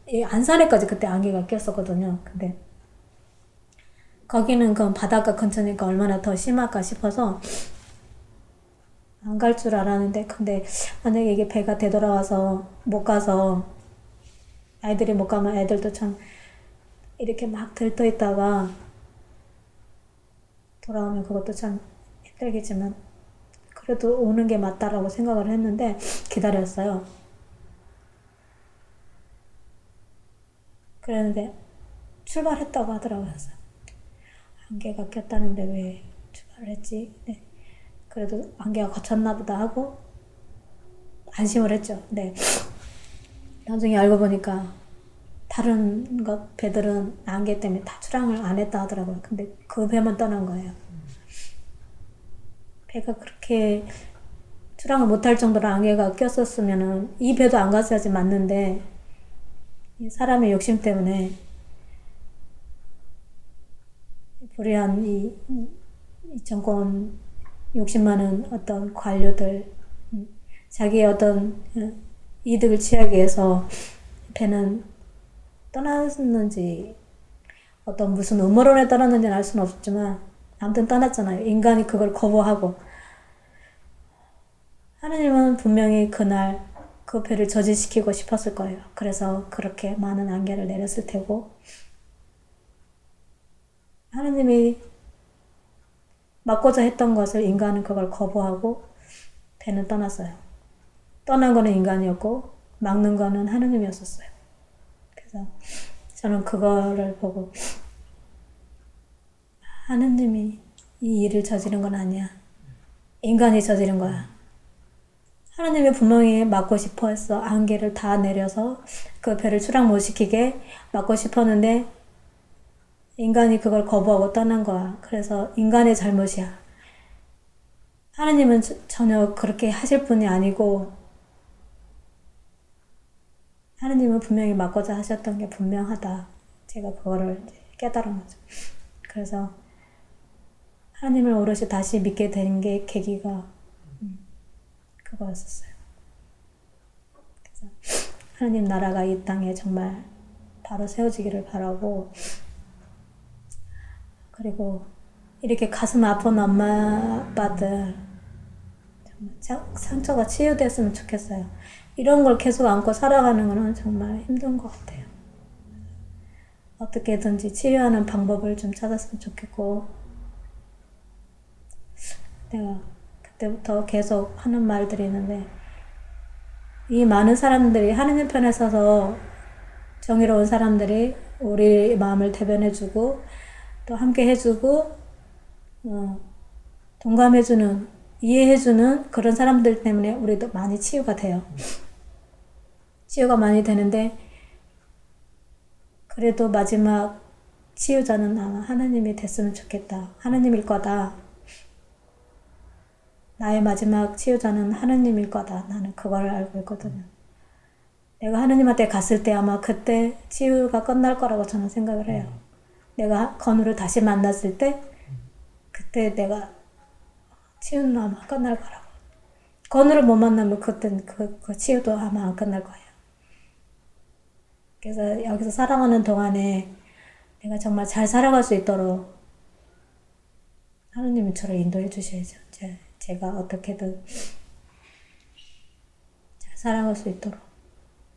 이 안산에까지 그때 안개가 꼈었거든요. 근데 거기는 그 바닷가 근처니까 얼마나 더 심할까 싶어서 안 갈 줄 알았는데, 근데 만약에 이게 배가 되돌아와서 못 가서 아이들이 못 가면 애들도 참 이렇게 막 들떠 있다가 돌아오면 그것도 참 힘들겠지만 그래도 오는 게 맞다라고 생각을 했는데 기다렸어요. 그랬는데 출발했다고 하더라고요. 그래서 안개가 꼈다는데 왜 출발을 했지? 네. 그래도 안개가 거쳤나 보다 하고 안심을 했죠. 네. 나중에 알고 보니까 다른 것 배들은 안개 때문에 다 출항을 안 했다 하더라고요. 근데 그 배만 떠난 거예요. 배가 그렇게 출항을 못할 정도로 안개가 꼈었으면은 이 배도 안 갔어야지 맞는데 이 사람의 욕심 때문에 불의한 이 정권 욕심 많은 어떤 관료들 자기의 어떤 이득을 취하기 위해서 배는 떠났는지 어떤 무슨 음모론에 떠났는지는 알 수는 없지만 아무튼 떠났잖아요. 인간이 그걸 거부하고 하느님은 분명히 그날 그 배를 저지시키고 싶었을 거예요. 그래서 그렇게 많은 안개를 내렸을 테고 하느님이 막고자 했던 것을 인간은 그걸 거부하고 배는 떠났어요. 떠난 거는 인간이었고 막는 거는 하느님이었었어요. 그래서 저는 그거를 보고 하느님이 이 일을 저지른 건 아니야. 인간이 저지른 거야. 하나님이 분명히 막고 싶어 했어. 안개를 다 내려서 그 배를 출항 못 시키게 막고 싶었는데 인간이 그걸 거부하고 떠난 거야. 그래서 인간의 잘못이야. 하나님은 전혀 그렇게 하실 분이 아니고 하나님은 분명히 막고자 하셨던 게 분명하다. 제가 그거를 깨달은 거죠. 그래서 하나님을 오롯이 다시 믿게 된 게 계기가 그거였었어요. 그래서 하나님 나라가 이 땅에 정말 바로 세워지기를 바라고 그리고 이렇게 가슴 아픈 엄마 아빠들 정말 상처가 치유됐으면 좋겠어요. 이런 걸 계속 안고 살아가는 거는 정말 힘든 것 같아요. 어떻게든지 치유하는 방법을 좀 찾았으면 좋겠고 내가 그때부터 계속 하는 말들이 있는데 이 많은 사람들이 하느님 편에 서서 정의로운 사람들이 우리 마음을 대변해주고 또 함께 해주고 동감해주는 이해해주는 그런 사람들 때문에 우리도 많이 치유가 돼요. 치유가 많이 되는데 그래도 마지막 치유자는 아마 하느님이 됐으면 좋겠다. 하느님일 거다. 나의 마지막 치유자는 하느님일 거다. 나는 그걸 알고 있거든요. 내가 하느님한테 갔을 때 아마 그때 치유가 끝날 거라고 저는 생각을 해요. 내가 건우를 다시 만났을 때 그때 내가 치유는 아마 끝날 거라고. 건우를 못 만나면 그때는 그 치유도 아마 안 끝날 거예요. 그래서 여기서 살아가는 동안에 내가 정말 잘 살아갈 수 있도록 하느님이 저를 인도해 주셔야죠. 제가 어떻게든 잘 살아갈 수 있도록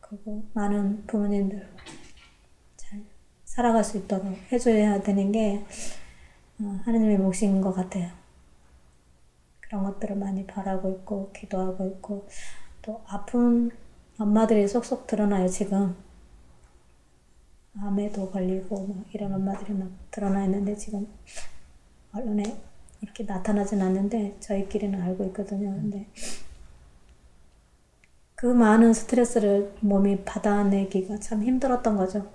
그리고 많은 부모님들 잘 살아갈 수 있도록 해줘야 되는 게 하느님의 몫인 것 같아요. 그런 것들을 많이 바라고 있고 기도하고 있고 또 아픈 엄마들이 쏙쏙 드러나요. 지금 암에도 걸리고 막 이런 엄마들이 막 드러나 있는데 지금 언론에 이렇게 나타나진 않는데 저희끼리는 알고 있거든요. 근데 그 많은 스트레스를 몸이 받아내기가 참 힘들었던 거죠.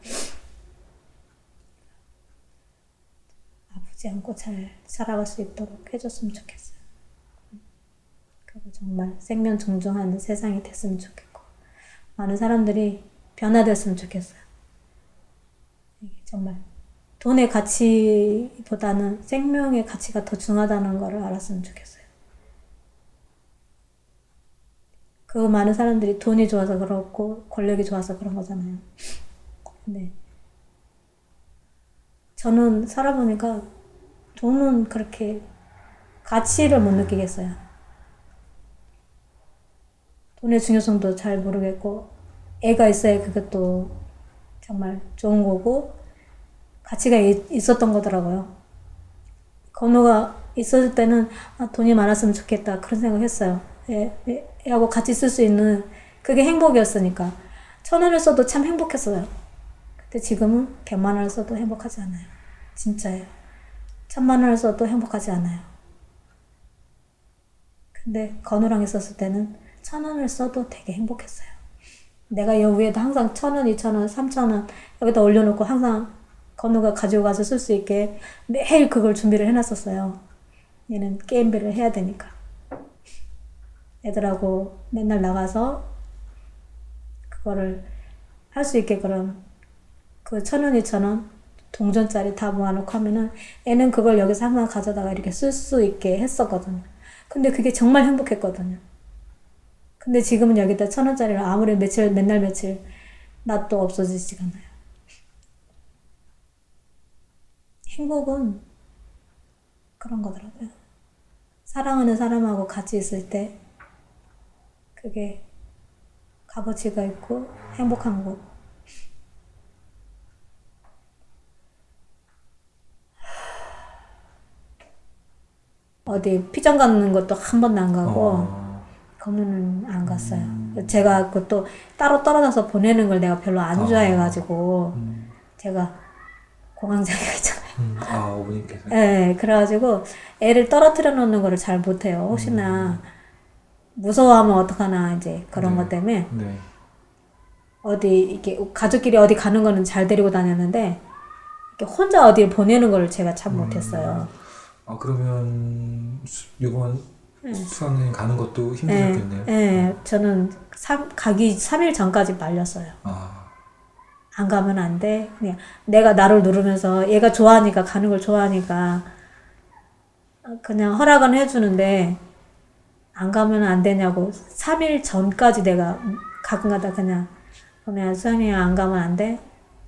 아프지 않고 잘 살아갈 수 있도록 해줬으면 좋겠어요. 그리고 정말 생명 존중하는 세상이 됐으면 좋겠고 많은 사람들이 변화됐으면 좋겠어요. 이게 정말 돈의 가치보다는 생명의 가치가 더 중요하다는 것을 알았으면 좋겠어요. 그 많은 사람들이 돈이 좋아서 그렇고 권력이 좋아서 그런 거잖아요. 근데 저는 살아보니까 돈은 그렇게 가치를 못 느끼겠어요. 돈의 중요성도 잘 모르겠고 애가 있어야 그것도 정말 좋은 거고 가치가 있었던 거더라고요. 건우가 있었을 때는 돈이 많았으면 좋겠다 그런 생각을 했어요. 애하고 같이 쓸 수 있는 그게 행복이었으니까 1,000원을 써도 참 행복했어요. 근데 지금은 100만 원을 써도 행복하지 않아요. 진짜예요. 1000만 원을 써도 행복하지 않아요. 근데 건우랑 있었을 때는 1000원을 써도 되게 행복했어요. 내가 여 위에도 항상 1000원, 2000원, 3000원 여기다 올려놓고 항상 건우가 가지고 가서 쓸 수 있게 매일 그걸 준비를 해놨었어요. 얘는 게임비를 해야 되니까. 애들하고 맨날 나가서 그거를 할 수 있게 그런 그 1000원, 2000원 동전짜리 다 모아놓고 하면은 애는 그걸 여기서 항상 가져다가 이렇게 쓸 수 있게 했었거든요. 근데 그게 정말 행복했거든요. 근데 지금은 여기다 1000원짜리를 아무리 며칠, 맨날 며칠 놔도 없어지지가 않아요. 행복은 그런 거더라고요. 사랑하는 사람하고 같이 있을 때 그게 값어치가 있고 행복한 거. 어디 피정 가는 것도 한 번도 안 가고 건우는 안 갔어요. 제가 그것도 따로 떨어져서 보내는 걸 내가 별로 안 좋아해가지고 제가 공황장애가 있잖아요. 어머님께서. 네, 그래가지고 애를 떨어뜨려 놓는 거를 잘 못해요. 혹시나 무서워하면 어떡하나 이제 그런 네. 것 때문에 네. 어디 이렇게 가족끼리 어디 가는 거는 잘 데리고 다녔는데 이렇게 혼자 어디를 보내는 걸 제가 참 못했어요. 그러면 이번 수학여행 가는 것도 힘드셨겠네요. 네, 저는 가기 3일 전까지 말렸어요. 안 가면 안 돼. 그냥 내가 나를 누르면서 얘가 좋아하니까 가는 걸 좋아하니까 그냥 허락은 해주는데 안 가면 안 되냐고 3일 전까지 내가 가끔가다 그냥 수현이야 안 가면 안 돼?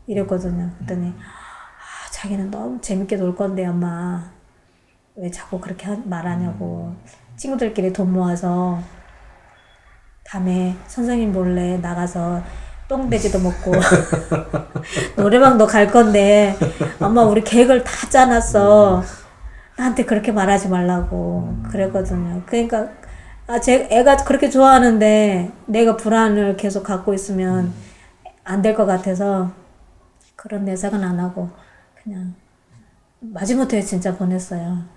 이랬거든요. 그랬더니 자기는 너무 재밌게 놀 건데 엄마 왜 자꾸 그렇게 말하냐고. 친구들끼리 돈 모아서 밤에 선생님 몰래 나가서 똥돼지도 먹고 노래방도 갈 건데 엄마 우리 계획을 다 짜놨어. 나한테 그렇게 말하지 말라고 그랬거든요. 그러니까 애가 그렇게 좋아하는데 내가 불안을 계속 갖고 있으면 안 될 것 같아서 그런 내색은 안 하고 그냥 마지못해 진짜 보냈어요.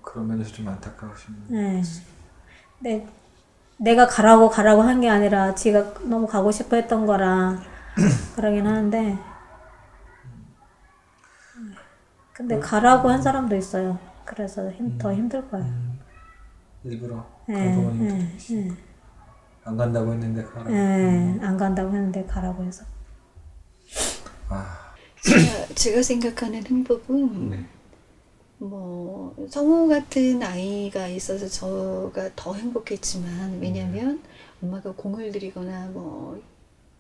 그런 면에서 좀 안타까우시네요. 네. 근데 내가 가라고 한 게 아니라 지가 너무 가고 싶어 했던 거라 그러긴 하는데 근데 가라고 한 사람도 있어요. 그래서 더 힘들 거예요. 일부러 네, 부모님들이 안 간다고 했는데 가라고. 안 간다고 했는데 가라고 해서. 제가 생각하는 행복은 네. 뭐 성우 같은 아이가 있어서 저가 더 행복했지만 왜냐면 엄마가 공을 들이거나 뭐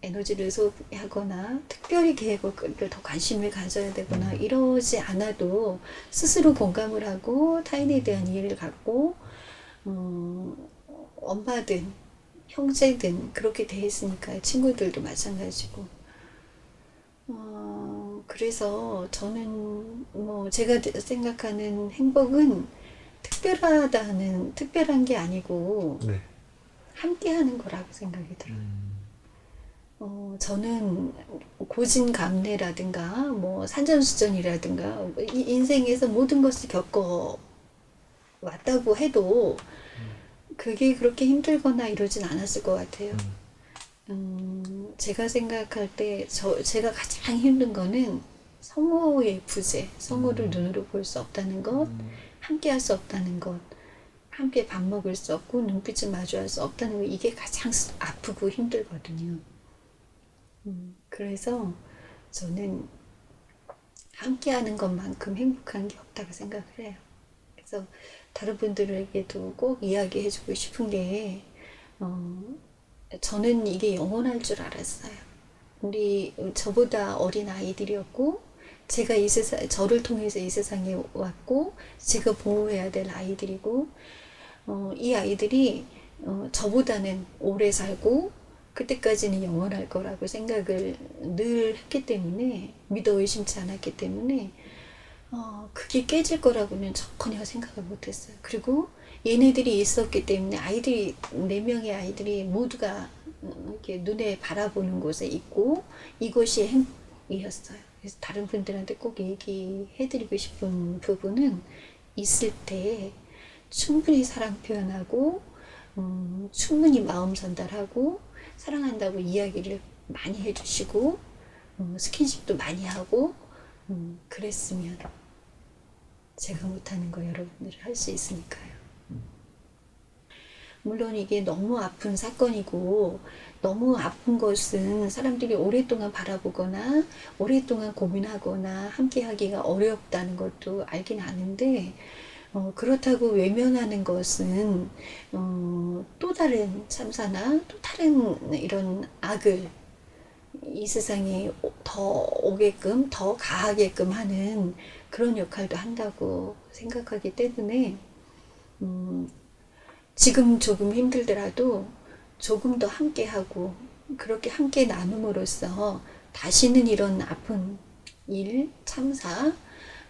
에너지를 소비하거나 특별히 계획을 더 관심을 가져야 되거나 이러지 않아도 스스로 공감을 하고 타인에 대한 이해를 갖고 엄마든 형제든 그렇게 돼 있으니까 친구들도 마찬가지고 그래서 저는 뭐 제가 생각하는 행복은 특별한 게 아니고 네. 함께하는 거라고 생각이 들어요. 저는 고진감래라든가 뭐 산전수전이라든가 이 인생에서 모든 것을 겪어 왔다고 해도 그게 그렇게 힘들거나 이러진 않았을 것 같아요. 제가 생각할 때 제가 가장 힘든 거는 성우의 부재, 성우를 눈으로 볼 수 없다는 것, 함께 할 수 없다는 것, 함께 밥 먹을 수 없고 눈빛을 마주할 수 없다는 것, 이게 가장 아프고 힘들거든요. 그래서 저는 함께 하는 것만큼 행복한 게 없다고 생각을 해요. 그래서 다른 분들에게도 꼭 이야기해주고 싶은 게 저는 이게 영원할 줄 알았어요. 저보다 어린 아이들이었고 제가 저를 통해서 이 세상에 왔고 제가 보호해야 될 아이들이고 이 아이들이 저보다는 오래 살고 그때까지는 영원할 거라고 생각을 늘 했기 때문에 믿어 의심치 않았기 때문에 그게 깨질 거라고는 전혀 생각을 못했어요. 그리고 얘네들이 있었기 때문에 4명의 아이들이 모두가 이렇게 눈에 바라보는 곳에 있고 이것이 행복이었어요. 그래서 다른 분들한테 꼭 얘기해드리고 싶은 부분은 있을 때 충분히 사랑 표현하고 충분히 마음 전달하고 사랑한다고 이야기를 많이 해주시고 스킨십도 많이 하고 그랬으면 제가 못하는 거 여러분들이 할 수 있으니까요. 물론 이게 너무 아픈 사건이고 너무 아픈 것은 사람들이 오랫동안 바라보거나 오랫동안 고민하거나 함께하기가 어렵다는 것도 알긴 아는데 그렇다고 외면하는 것은 또 다른 참사나 또 다른 이런 악을 이 세상에 더 오게끔 더 가하게끔 하는 그런 역할도 한다고 생각하기 때문에 지금 조금 힘들더라도 조금 더 함께하고 그렇게 함께 나눔으로써 다시는 이런 아픈 일, 참사,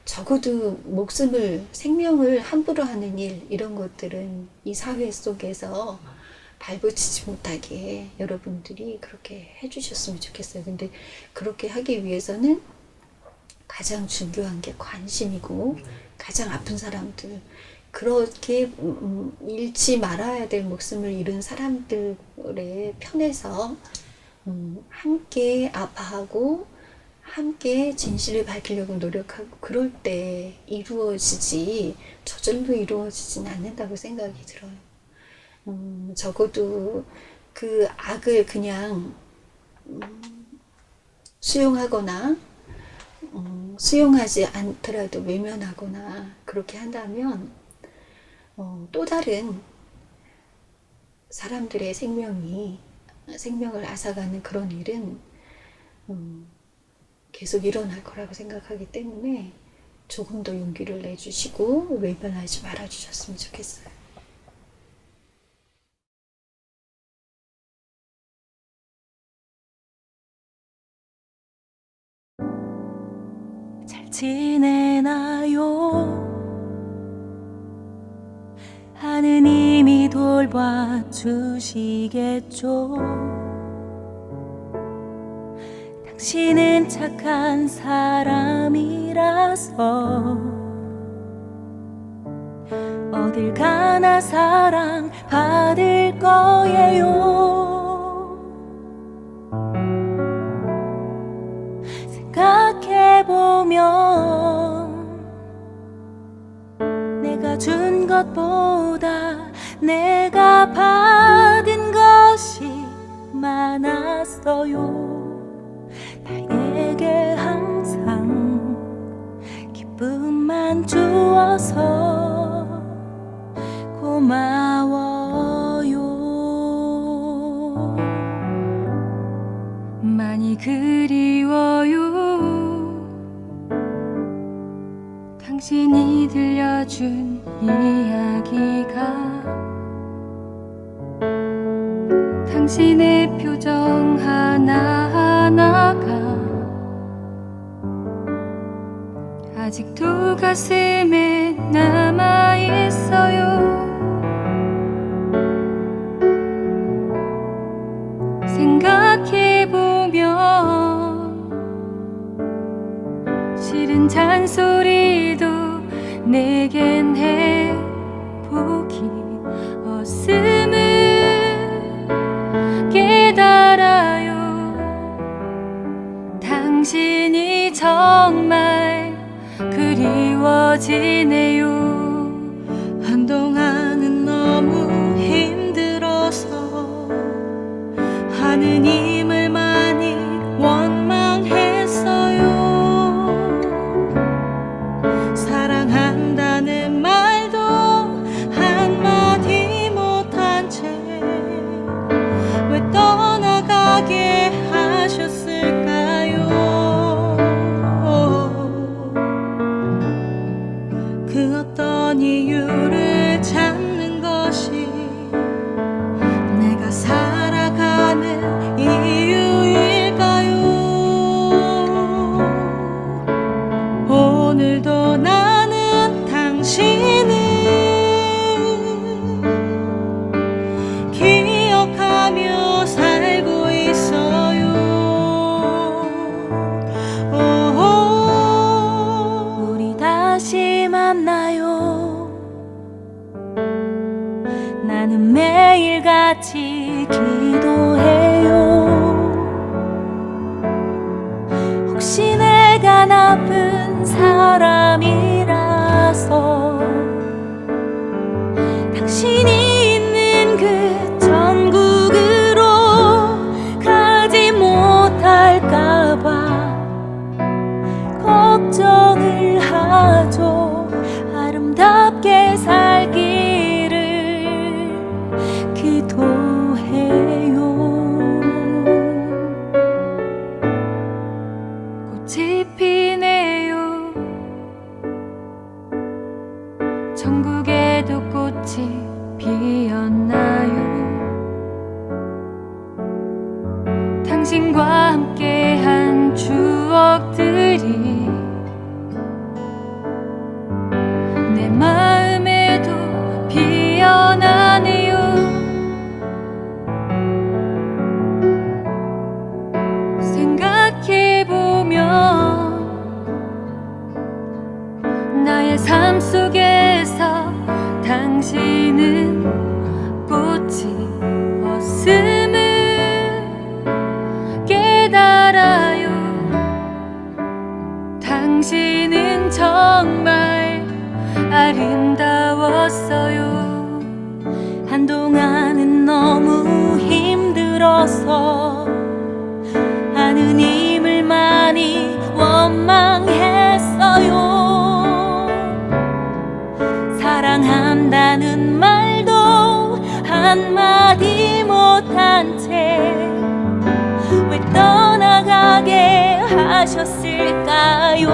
적어도 목숨을, 생명을 함부로 하는 일, 이런 것들은 이 사회 속에서 발붙이지 못하게 여러분들이 그렇게 해주셨으면 좋겠어요. 근데 그렇게 하기 위해서는 가장 중요한 게 관심이고 가장 아픈 사람들, 그렇게 잃지 말아야 될 목숨을 잃은 사람들의 편에서 함께 아파하고 함께 진실을 밝히려고 노력하고 그럴 때 이루어지지 저절로 이루어지진 않는다고 생각이 들어요. 적어도 그 악을 그냥 수용하거나 수용하지 않더라도 외면하거나 그렇게 한다면 또 다른 사람들의 생명을 앗아가는 그런 일은 계속 일어날 거라고 생각하기 때문에 조금 더 용기를 내주시고 외면하지 말아주셨으면 좋겠어요. 잘 지내나요? 하느님이 돌봐주시겠죠. 당신은 착한 사람이라서 어딜 가나 사랑 받을 거예요. 생각해보면 내가 준 것보다 내가 받은 것이 많았어요. 나에게 항상 기쁨만 주어서 고마워요. 많이 그리워요. 당신이 들려준 이야기가 당신의 표정 하나하나가 아직도 가슴에 남아있어요. 생각해보면 싫은 잔소리도 내겐 해보기 없음을 깨달아요. 당신이 정말 그리워지네요. 한동안은 너무 힘들어서 하느님을 많이 원망했어요. 사랑한다는 말도 한마디 못한 채 왜 떠나가게 하셨을까요? 그 어떤 이유를 찾는 것이 내가 살아가는 이 같이 기도해요. 혹시 내가 나쁜 사람이라서 당신이 있는 그 천국으로 가지 못할까봐 걱정을 하죠. 아름답게 살기를 기도해요. 꽃이 피네요. 천국에도 꽃이 피었나요? 당신과 함께한 추억들이 내 마음에도 피어나네요. 생각해보면 나의 삶 속에서 당신은 꽃이 없음을 깨달아요. 당신은 정말 아름다웠어요. 한동안은 너무 힘들어서 하느님을 많이 원망했어요. 사랑한다는 말도 한마디 못한 채 왜 떠나가게 하셨을까요?